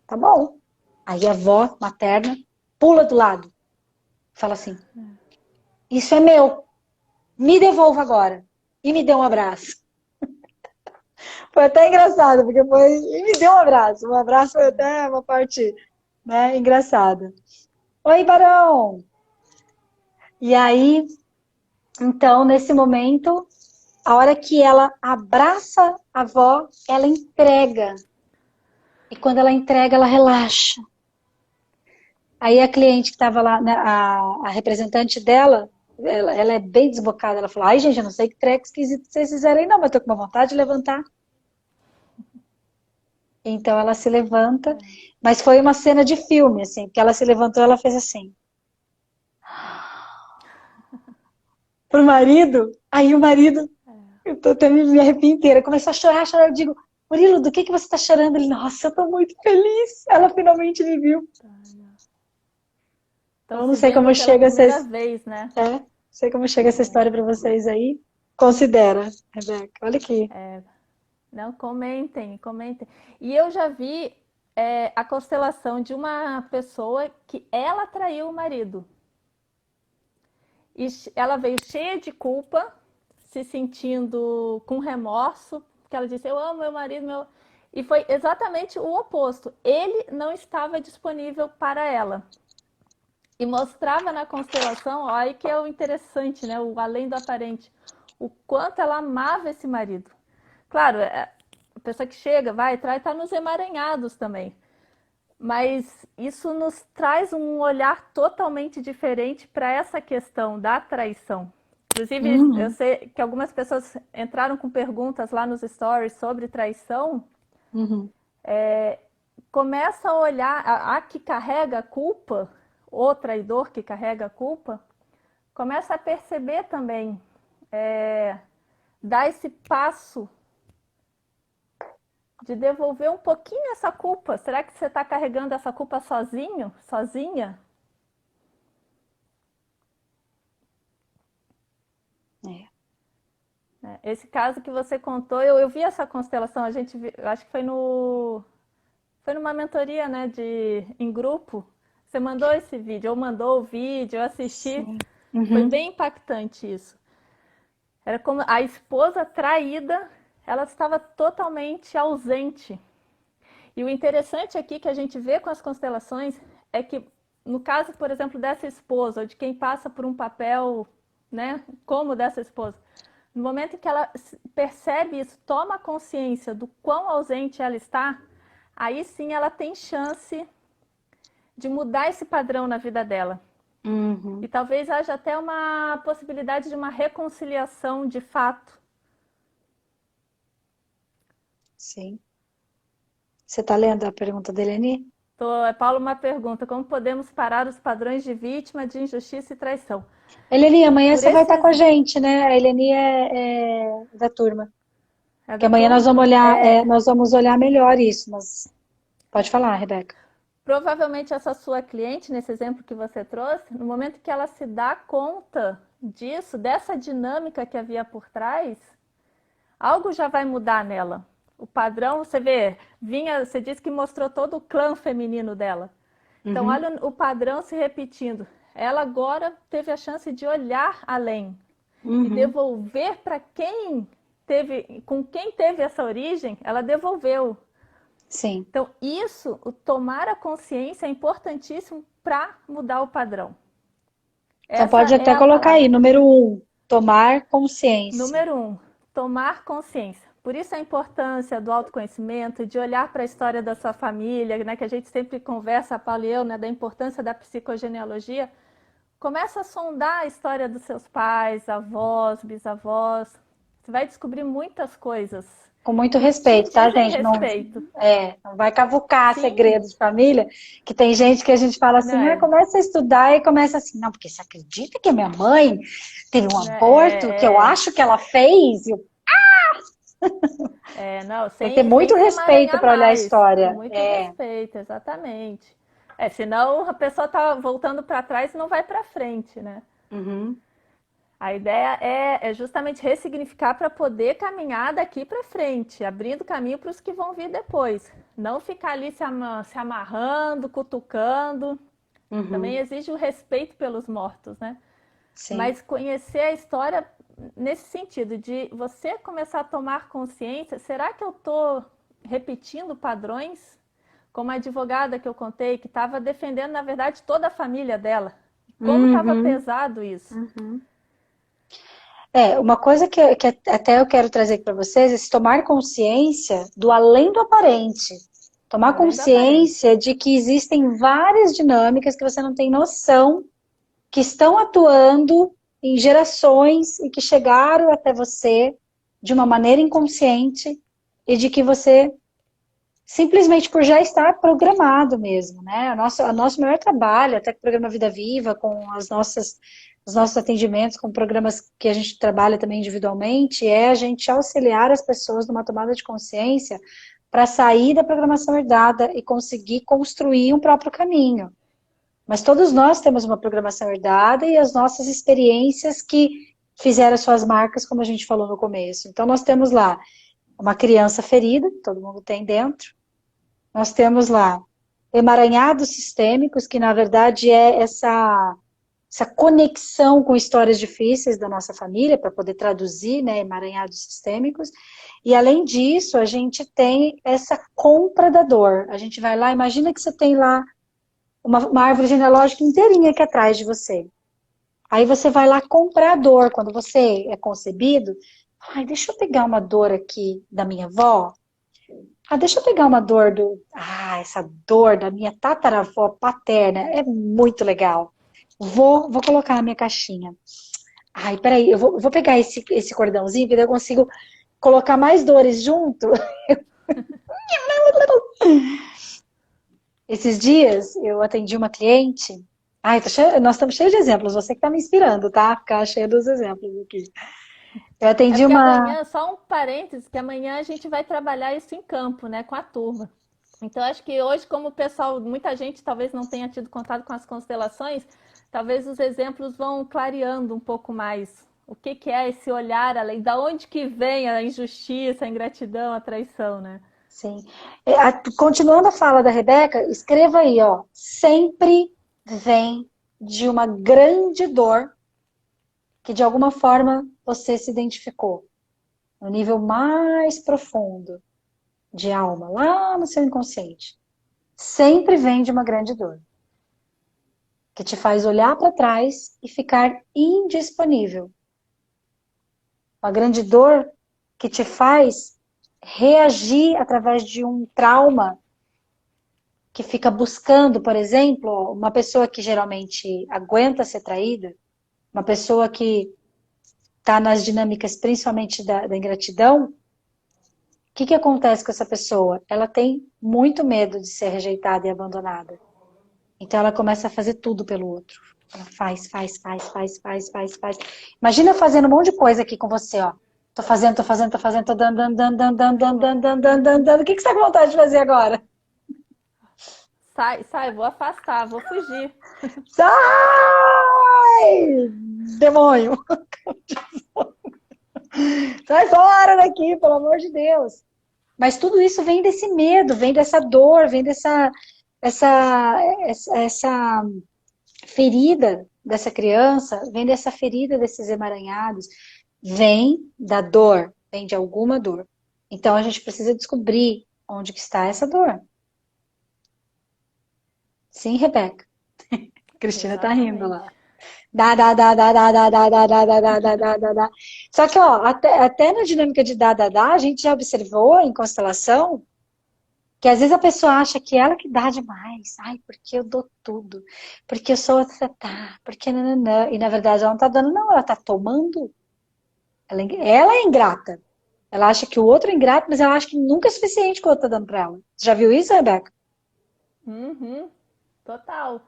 Tá bom. Aí a avó materna pula do lado. Fala assim: isso é meu. Me devolva agora. E me dê um abraço. Foi até engraçado, porque foi. E me deu um abraço. Um abraço foi até uma parte, né, engraçada. Oi, Barão! E aí, então, nesse momento, a hora que ela abraça a avó, ela entrega. E quando ela entrega, ela relaxa. Aí a cliente que estava lá, né, a representante dela, ela é bem desbocada. Ela falou: ai, gente, eu não sei que treco esquisito vocês fizeram aí, não, mas tô com uma vontade de levantar. Então ela se levanta, mas foi uma cena de filme, assim, porque ela se levantou, ela fez assim. Pro marido, aí o marido, eu tô até me arrepio inteira, começou a chorar, chorar. Eu digo: Murilo, do que você tá chorando? Ele: nossa, eu tô muito feliz. Ela finalmente me viu. Estão Eu não se sei como vendo pela chega primeira vez, né? não sei como chega essa história para vocês aí. Considera, Rebeca. Olha aqui. Não, comentem, comentem. E eu já vi a constelação de uma pessoa que ela traiu o marido. E ela veio cheia de culpa, se sentindo com remorso, porque ela disse: eu amo meu marido, meu... E foi exatamente o oposto. Ele não estava disponível para ela. E mostrava na constelação, ó, aí que é o interessante, né? O além do aparente. O quanto ela amava esse marido. Claro, a pessoa que chega, vai, traz, está nos emaranhados também. Mas isso nos traz um olhar totalmente diferente para essa questão da traição. Inclusive, eu Uhum, sei que algumas pessoas entraram com perguntas lá nos stories sobre traição. uhum. Começa a olhar, a que carrega a culpa, o traidor que carrega a culpa, começa a perceber também, dar esse passo de devolver um pouquinho essa culpa. Será que você está carregando essa culpa sozinho, sozinha? É. Esse caso que você contou, eu vi essa constelação, a gente eu acho que foi numa mentoria, né, em grupo. Você mandou esse vídeo, ou mandou o vídeo, eu assisti. Sim. Foi Uhum. bem impactante isso. Era como a esposa traída, ela estava totalmente ausente. E o interessante aqui que a gente vê com as constelações é que, no caso, por exemplo, dessa esposa, ou de quem passa por um papel, né, como dessa esposa, no momento em que ela percebe isso, toma consciência do quão ausente ela está, aí sim ela tem chance de mudar esse padrão na vida dela. Uhum. E talvez haja até uma possibilidade de uma reconciliação de fato. Sim. Você está lendo a pergunta da Eleni? Paulo, uma pergunta: como podemos parar os padrões de vítima de injustiça e traição? Eleni, amanhã Por você vai estar com a esses. gente, né? A Eleni é da turma. É Que da amanhã nós turma? vamos olhar, nós vamos olhar melhor isso, mas pode falar, Rebeca. Provavelmente essa sua cliente, nesse exemplo que você trouxe, no momento que ela se dá conta disso, dessa dinâmica que havia por trás, algo já vai mudar nela. O padrão, você vê, você disse que mostrou todo o clã feminino dela. Então, Uhum. olha o padrão se repetindo. Ela agora teve a chance de olhar além e Uhum. devolver para com quem teve essa origem, ela devolveu. Sim. Então, o tomar a consciência é importantíssimo para mudar o padrão. Então Essa pode é até a colocar aí, palavra. número 1, tomar consciência. Número 1, tomar consciência. Por isso a importância do autoconhecimento, de olhar para a história da sua família, né, que a gente sempre conversa, a Paula e eu, né, da importância da psicogenealogia. Começa a sondar a história dos seus pais, avós, bisavós. Você vai descobrir muitas coisas Com muito que te respeito, tá, dizem gente? Não, respeito. não vai cavucar Sim, segredos de família, que tem gente que a gente fala não assim, é, começa a estudar e começa assim, não, porque você acredita que a minha mãe teve um né, aborto que eu acho que ela fez? não, Tem que ter sem muito se respeito emaranhar para olhar a mais. história. Muito respeito, exatamente. Senão a pessoa tá voltando para trás e não vai para frente, né? Uhum. A ideia é justamente ressignificar para poder caminhar daqui para frente, abrindo caminho para os que vão vir depois. Não ficar ali se amarrando, cutucando. Também Uhum. exige o respeito pelos mortos, né? Sim. Mas conhecer a história nesse sentido, de você começar a tomar consciência, será que eu estou repetindo padrões? Como a advogada que eu contei, que estava defendendo, na verdade, toda a família dela. Como estava Uhum. pesado isso? Uhum. Uma coisa que até eu quero trazer para vocês é se tomar consciência do além do aparente. Tomar Além do aparente. consciência de que existem várias dinâmicas que você não tem noção, que estão atuando em gerações e que chegaram até você de uma maneira inconsciente e de que você simplesmente por já estar programado mesmo, né? O nosso maior trabalho, até com o programa Vida Viva, com os nossos atendimentos, com programas que a gente trabalha também individualmente, é a gente auxiliar as pessoas numa tomada de consciência para sair da programação herdada e conseguir construir um próprio caminho. Mas todos nós temos uma programação herdada e as nossas experiências que fizeram suas marcas, como a gente falou no começo. Então nós temos lá uma criança ferida, todo mundo tem dentro. Nós temos lá emaranhados sistêmicos, que na verdade é essa conexão com histórias difíceis da nossa família, para poder traduzir, né, emaranhados sistêmicos. E além disso, a gente tem essa compra da dor. A gente vai lá, imagina que você tem lá uma árvore genealógica inteirinha aqui atrás de você. Aí você vai lá comprar a dor. Quando você é concebido, ai, deixa eu pegar uma dor aqui da minha avó. Deixa eu pegar uma dor essa dor da minha tataravó paterna é muito legal. Vou colocar na minha caixinha. Ai, peraí, eu vou pegar esse cordãozinho, que daí eu consigo colocar mais dores junto. Esses dias eu atendi uma cliente. Ai, nós estamos cheios de exemplos, você que está me inspirando, tá? Ficar cheia dos exemplos aqui. Eu É atendi porque uma. amanhã, só um parênteses, que amanhã a gente vai trabalhar isso em campo, né, com a turma. Então, acho que hoje, como o pessoal, muita gente talvez não tenha tido contato com as constelações, talvez os exemplos vão clareando um pouco mais o que é esse olhar além, da onde que vem a injustiça, a ingratidão, a traição, né? Sim. Continuando a fala da Rebeca, escreva aí, ó. Sempre vem de uma grande dor que de alguma forma você se identificou. No nível mais profundo de alma, lá no seu inconsciente. Sempre vem de uma grande dor. Que te faz olhar para trás e ficar indisponível. Uma grande dor que te faz reagir através de um trauma que fica buscando, por exemplo, uma pessoa que geralmente aguenta ser traída, uma pessoa que está nas dinâmicas principalmente da ingratidão, o que acontece com essa pessoa? Ela tem muito medo de ser rejeitada e abandonada. Então ela começa a fazer tudo pelo outro. Ela faz. Imagina eu fazendo um monte de coisa aqui com você, ó. Tô fazendo, tô dando. O que você tá com vontade de fazer agora? Sai, sai, vou afastar, vou fugir. Sai! Demônio! Sai fora daqui, pelo amor de Deus! Mas tudo isso vem desse medo, vem dessa dor, vem essa ferida dessa criança, vem dessa ferida desses emaranhados, vem da dor, vem de alguma dor. Então a gente precisa descobrir onde que está essa dor. Sim, Rebeca. Cristina tá rindo Exatamente. lá. Dá. Só que, ó, até na dinâmica de dá, a gente já observou em constelação que às vezes a pessoa acha que ela que dá demais. Ai, porque eu dou tudo. Porque eu sou tá, porque nananã. E na verdade ela não tá dando, não, ela tá tomando. Ela é ingrata. Ela acha que o outro é ingrato, mas ela acha que nunca é suficiente o que o outro tá dando pra ela. Você já viu isso, Rebeca? Uhum, total.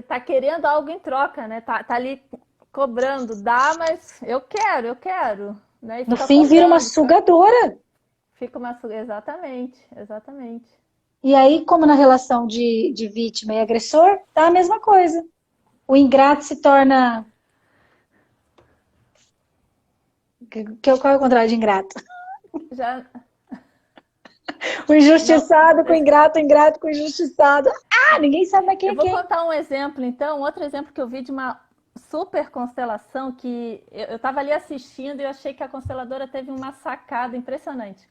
Tá querendo algo em troca, né? Tá ali cobrando, dá, mas eu quero, né? E No fica fim vira uma cobrando, sugadora. fica uma. Exatamente, exatamente. E aí, como na relação de vítima e agressor, dá a mesma coisa. O ingrato se torna. Qual é o contrário de ingrato? Já. O Não, injustiçado com o ingrato, o ingrato com o injustiçado. Ah, ninguém sabe mais quem eu é vou quem. contar um exemplo, então, outro exemplo que eu vi de uma super constelação que eu tava ali assistindo e eu achei que a consteladora teve uma sacada impressionante.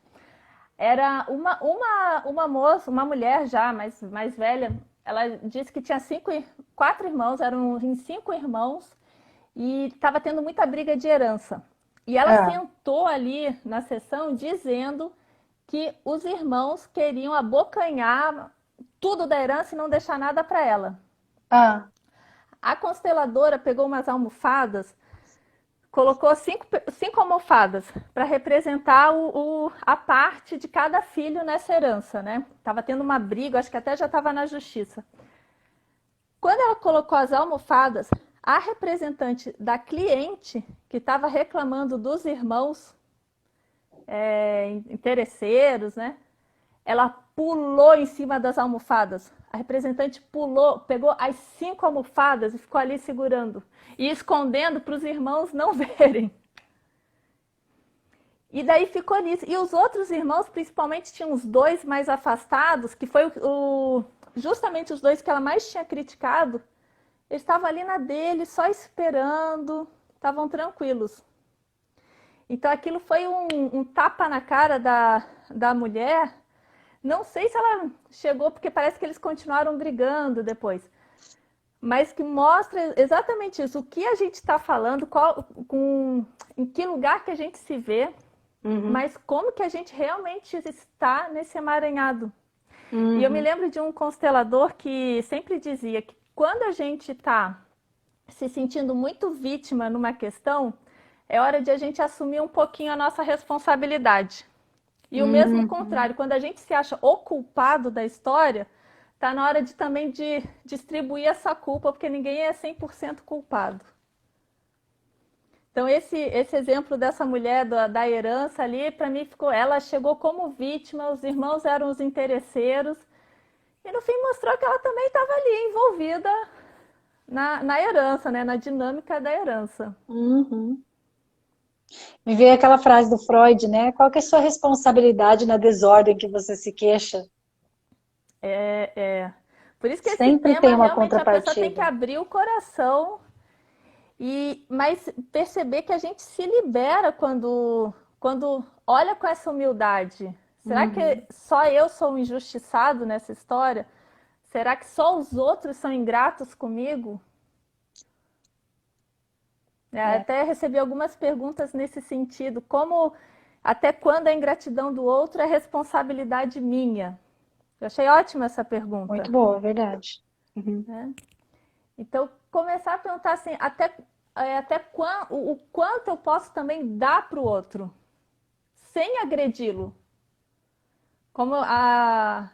Era uma moça, uma mulher já mais velha, ela disse que tinha quatro irmãos, eram em cinco irmãos, e estava tendo muita briga de herança. E ela Ah, sentou ali na sessão dizendo que os irmãos queriam abocanhar tudo da herança e não deixar nada para ela. ah, A consteladora pegou umas almofadas, colocou cinco almofadas para representar a parte de cada filho nessa herança, né? Tava tendo uma briga, acho que até já estava na justiça. Quando ela colocou as almofadas, a representante da cliente, que estava reclamando dos irmãos interesseiros, né? Ela pulou em cima das almofadas. A representante pulou, pegou as cinco almofadas e ficou ali segurando e escondendo para os irmãos não verem. E daí ficou nisso. E os outros irmãos, principalmente, tinham os dois mais afastados, que foi justamente os dois que ela mais tinha criticado. Eles estavam ali na dele, só esperando, estavam tranquilos. Então aquilo foi um tapa na cara da mulher. Não sei se ela chegou, porque parece que eles continuaram brigando depois. Mas que mostra exatamente isso. O que a gente está falando, em que lugar que a gente se vê, mas como que a gente realmente está nesse emaranhado. E eu me lembro de um constelador que sempre dizia que quando a gente está se sentindo muito vítima numa questão, é hora de a gente assumir um pouquinho a nossa responsabilidade. E o mesmo contrário, quando a gente se acha o culpado da história, tá na hora também de distribuir essa culpa, porque ninguém é 100% culpado. Então esse exemplo dessa mulher da herança ali, para mim ela chegou como vítima, os irmãos eram os interesseiros, e no fim mostrou que ela também estava ali envolvida na herança, né? Na dinâmica da herança. uhum. Me veio aquela frase do Freud, né? Qual que é a sua responsabilidade na desordem que você se queixa? É. Por isso que esse Sempre tem tema uma realmente a pessoa tem que contrapartida. abrir o coração mas perceber que a gente se libera quando olha com essa humildade. Será que só eu sou um injustiçado nessa história? Será que só os outros são ingratos comigo? É. Até recebi algumas perguntas nesse sentido. Até quando a ingratidão do outro é responsabilidade minha? Eu achei ótima essa pergunta. Muito boa, é verdade. Uhum. Né? Então, começar a perguntar assim, o quanto eu posso também dar para o outro, sem agredi-lo. Como a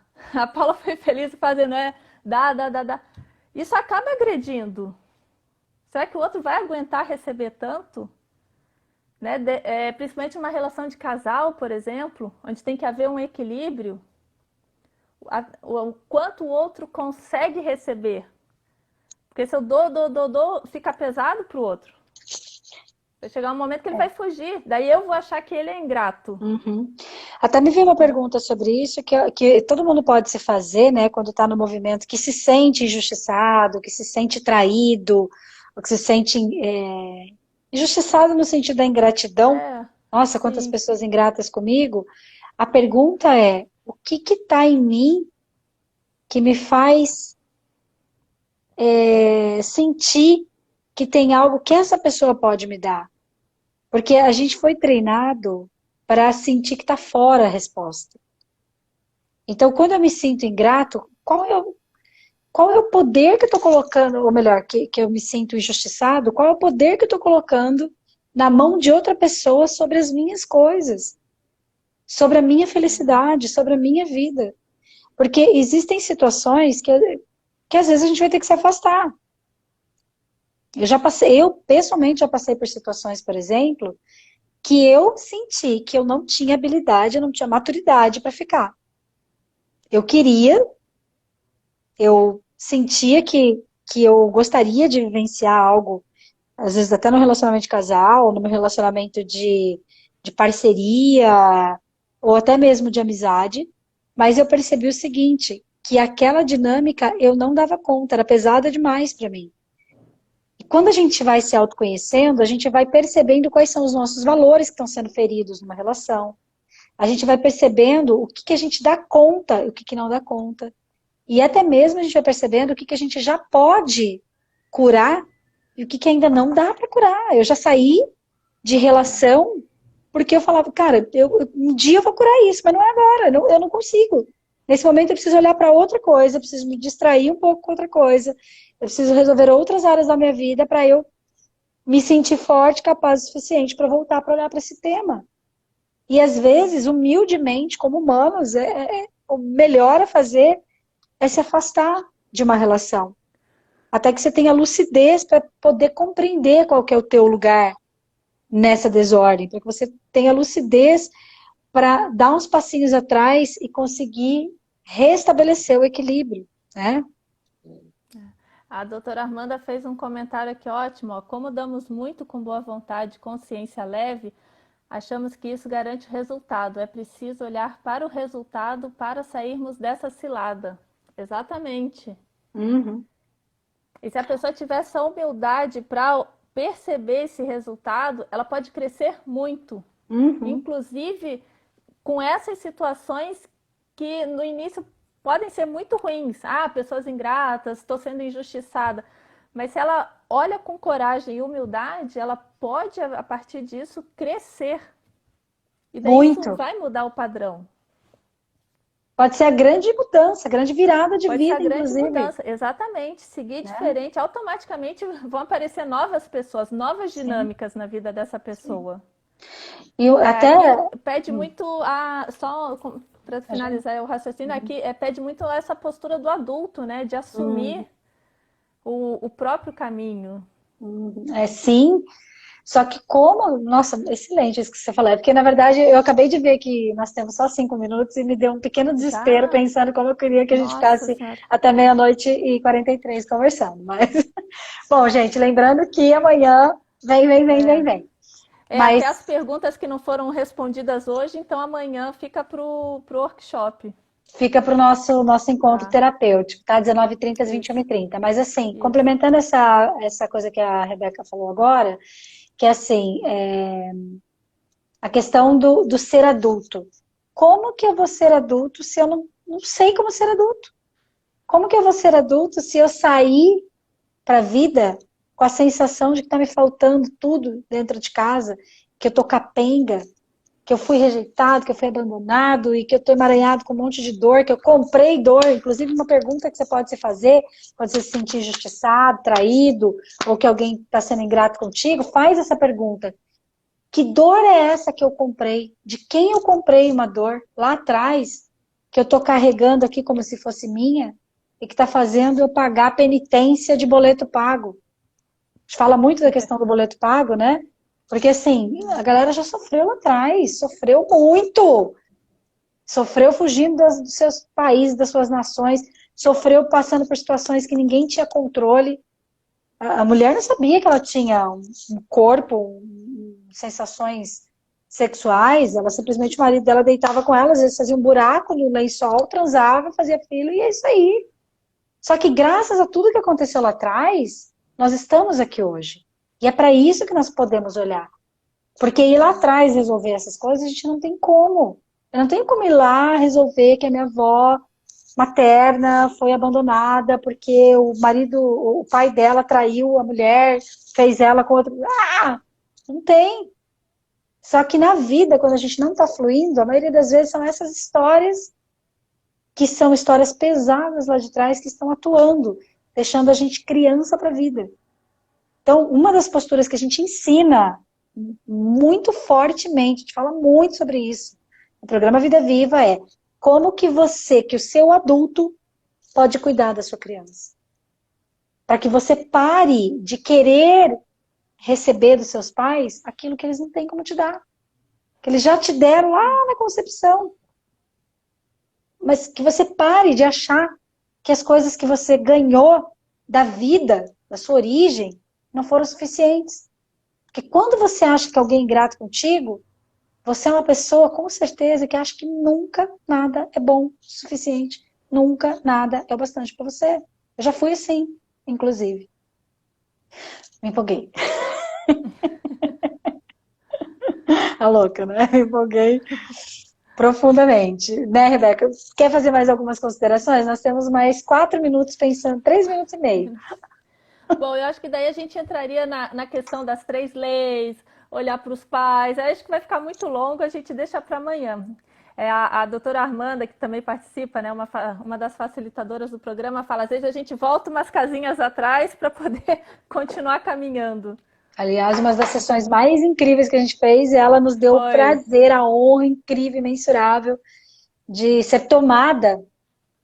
Paula foi feliz fazendo, dá. Isso acaba agredindo. Será que o outro vai aguentar receber tanto? Né? Principalmente numa relação de casal, por exemplo, onde tem que haver um equilíbrio, o quanto o outro consegue receber. Porque se eu dou, fica pesado para o outro. Vai chegar um momento que ele vai fugir, daí eu vou achar que ele é ingrato. Uhum. Até me veio uma pergunta sobre isso que todo mundo pode se fazer, né, quando está no movimento, que se sente injustiçado, que se sente traído, ou que se sente injustiçado no sentido da ingratidão. Nossa, quantas Sim. pessoas ingratas comigo. A pergunta é, o que está em mim que me faz sentir que tem algo que essa pessoa pode me dar? Porque a gente foi treinado para sentir que está fora a resposta. Então, quando eu me sinto ingrato, qual é o poder que eu estou colocando, ou melhor, que eu me sinto injustiçado, qual é o poder que eu estou colocando na mão de outra pessoa sobre as minhas coisas, sobre a minha felicidade, sobre a minha vida? Porque existem situações que às vezes a gente vai ter que se afastar. Eu pessoalmente já passei por situações, por exemplo, que eu senti que eu não tinha habilidade, eu não tinha maturidade para ficar. Eu sentia que eu gostaria de vivenciar algo, às vezes até no relacionamento de casal, no meu relacionamento de parceria, ou até mesmo de amizade, mas eu percebi o seguinte, que aquela dinâmica eu não dava conta, era pesada demais para mim. E quando a gente vai se autoconhecendo, a gente vai percebendo quais são os nossos valores que estão sendo feridos numa relação. A gente vai percebendo o que a gente dá conta e o que não dá conta. E até mesmo a gente vai percebendo o que a gente já pode curar e o que ainda não dá para curar. Eu já saí de relação porque eu falava, cara, um dia eu vou curar isso, mas não é agora, eu não consigo. Nesse momento eu preciso olhar para outra coisa, eu preciso me distrair um pouco com outra coisa, eu preciso resolver outras áreas da minha vida para eu me sentir forte, capaz o suficiente para voltar para olhar para esse tema. E às vezes, humildemente, como humanos, o melhor a fazer é se afastar de uma relação. Até que você tenha lucidez para poder compreender qual que é o teu lugar nessa desordem. Para que você tenha lucidez para dar uns passinhos atrás e conseguir restabelecer o equilíbrio, né? A doutora Armanda fez um comentário aqui ótimo. Ó, como damos muito com boa vontade, consciência leve, achamos que isso garante o resultado. É preciso olhar para o resultado para sairmos dessa cilada. Exatamente. Uhum. E se a pessoa tiver essa humildade para perceber esse resultado, ela pode crescer muito. Uhum. Inclusive com essas situações que no início podem ser muito ruins. Ah, pessoas ingratas, estou sendo injustiçada. Mas se ela olha com coragem e humildade, ela pode, a partir disso, crescer. E daí Muito. isso vai mudar o padrão. Pode ser a grande mudança, a grande virada de Pode vida, ser a grande inclusive. mudança, exatamente. Seguir diferente, automaticamente vão aparecer novas pessoas, novas dinâmicas na vida dessa pessoa. E até... Aqui pede muito só para finalizar o raciocínio, aqui pede muito essa postura do adulto, né? De assumir o próprio caminho. Sim, só que como... Nossa, excelente isso que você falou. É porque, na verdade, eu acabei de ver que nós temos só 5 minutos e me deu um pequeno desespero Já? pensando como eu queria que a gente Nossa ficasse Senhora. até 00:43 conversando. Mas, bom, gente, lembrando que amanhã vem. Mas Até as perguntas que não foram respondidas hoje, então amanhã fica pro workshop. fica para o nosso encontro Tá. terapêutico, tá? 19h30 às Isso. 21h30. Mas, assim, Isso. complementando essa coisa que a Rebeca falou agora, que é assim, a questão do ser adulto. Como que eu vou ser adulto se eu não sei como ser adulto? Como que eu vou ser adulto se eu sair para a vida com a sensação de que está me faltando tudo dentro de casa, que eu tô capenga, que eu fui rejeitado, que eu fui abandonado e que eu estou emaranhado com um monte de dor, que eu comprei dor. Inclusive, uma pergunta que você pode se fazer, quando você se sentir injustiçado, traído, ou que alguém está sendo ingrato contigo, faz essa pergunta. Que dor é essa que eu comprei? De quem eu comprei uma dor lá atrás, que eu estou carregando aqui como se fosse minha, e que está fazendo eu pagar penitência de boleto pago? A gente fala muito da questão do boleto pago, né? Porque, assim, a galera já sofreu lá atrás, sofreu muito. Sofreu fugindo dos seus países, das suas nações, sofreu passando por situações que ninguém tinha controle. A mulher não sabia que ela tinha um corpo, sensações sexuais, ela simplesmente, o marido dela deitava com ela, às vezes fazia um buraco no lençol, transava, fazia filho, e é isso aí. Só que graças a tudo que aconteceu lá atrás, nós estamos aqui hoje. E é para isso que nós podemos olhar. Porque ir lá atrás resolver essas coisas, a gente não tem como. Eu não tenho como ir lá resolver que a minha avó materna foi abandonada porque o marido, o pai dela traiu a mulher, fez ela com outro. Ah! Não tem. Só que na vida, quando a gente não está fluindo, a maioria das vezes são essas histórias que são histórias pesadas lá de trás que estão atuando, deixando a gente criança para a vida. Então, uma das posturas que a gente ensina muito fortemente, a gente fala muito sobre isso, no programa Vida Viva é como que o seu adulto pode cuidar da sua criança. Para que você pare de querer receber dos seus pais aquilo que eles não têm como te dar. Que eles já te deram lá na concepção. Mas que você pare de achar que as coisas que você ganhou da vida, da sua origem, não foram suficientes. Porque quando você acha que alguém é ingrato contigo, você é uma pessoa, com certeza, que acha que nunca nada é bom o suficiente. Nunca nada é o bastante para você. Eu já fui assim, inclusive. Me empolguei. A louca, né? Me empolguei profundamente. Né, Rebeca? Quer fazer mais algumas considerações? Nós temos mais 4 minutos pensando, 3 minutos e meio. Bom, eu acho que daí a gente entraria na questão das 3 leis, olhar para os pais. Aí acho que vai ficar muito longo, a gente deixa para amanhã. A doutora Armanda, que também participa, né, uma das facilitadoras do programa, fala, às vezes a gente volta umas casinhas atrás para poder continuar caminhando. Aliás, uma das sessões mais incríveis que a gente fez, ela nos deu o prazer, a honra incrível, imensurável de ser tomada.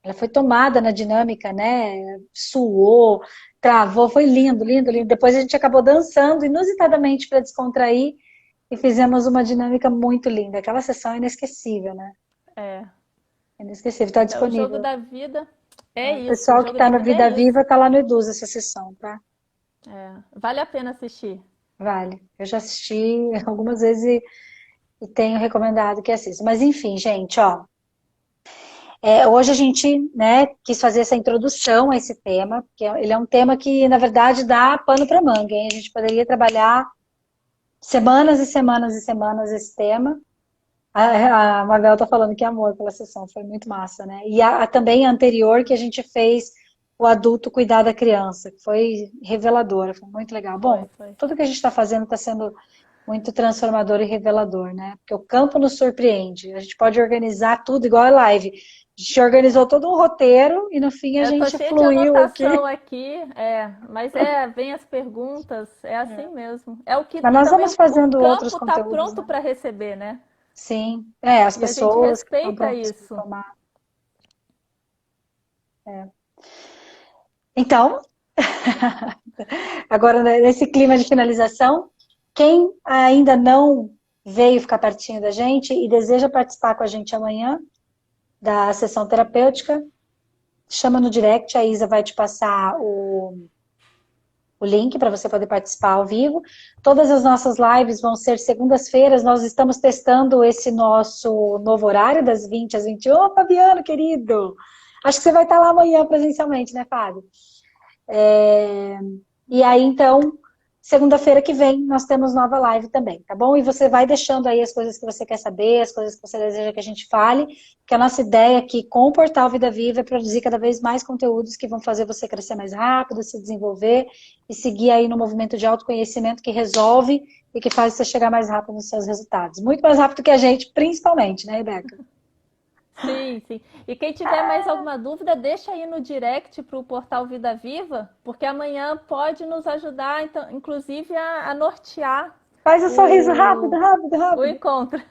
Ela foi tomada na dinâmica, né? Suou, travou, foi lindo, lindo, lindo. Depois a gente acabou dançando inusitadamente para descontrair e fizemos uma dinâmica muito linda. Aquela sessão é inesquecível, né? É. Inesquecível, está Então, o jogo disponível. da vida é O isso. O pessoal que jogo está da no vida Vida é isso. Viva está lá no Eduz essa sessão, tá? Vale a pena assistir. Vale. Eu já assisti algumas vezes e tenho recomendado que assista. Mas enfim, gente, ó. Hoje a gente, né, quis fazer essa introdução a esse tema, porque ele é um tema que, na verdade, dá pano para manga, hein? A gente poderia trabalhar semanas e semanas e semanas esse tema. A Mabel tá falando que amou pela sessão, foi muito massa, né? E também a anterior que a gente fez o adulto cuidar da criança, que foi reveladora, foi muito legal. Bom, Foi. tudo que a gente está fazendo está sendo muito transformador e revelador, né? Porque o campo nos surpreende. A gente pode organizar tudo igual a live. A gente organizou todo um roteiro e no fim a Eu tô gente cheia de fluiu aqui. anotação aqui, mas vem as perguntas, é assim mesmo. É o que Mas nós também vamos o fazendo outros campo tá conteúdos, pronto né? para receber, né? Sim, as E a gente pessoas que estão respeita prontas para isso. tomar. Então, agora nesse clima de finalização, quem ainda não veio ficar pertinho da gente e deseja participar com a gente amanhã da sessão terapêutica, chama no direct, a Isa vai te passar o link para você poder participar ao vivo. Todas as nossas lives vão ser segundas-feiras, nós estamos testando esse nosso novo horário, das 20 às 21. Ô, Fabiano, querido! Acho que você vai estar lá amanhã presencialmente, né, Fábio? E aí, então, segunda-feira que vem nós temos nova live também, tá bom? E você vai deixando aí as coisas que você quer saber, as coisas que você deseja que a gente fale, porque a nossa ideia aqui com o Portal Vida Viva é produzir cada vez mais conteúdos que vão fazer você crescer mais rápido, se desenvolver e seguir aí no movimento de autoconhecimento que resolve e que faz você chegar mais rápido nos seus resultados. Muito mais rápido que a gente, principalmente, né, Rebeca? Sim, sim. E quem tiver mais alguma dúvida, deixa aí no direct para o portal Vida Viva, porque amanhã pode nos ajudar, então, inclusive, a nortear Faz o sorriso rápido, rápido, o rápido. encontro.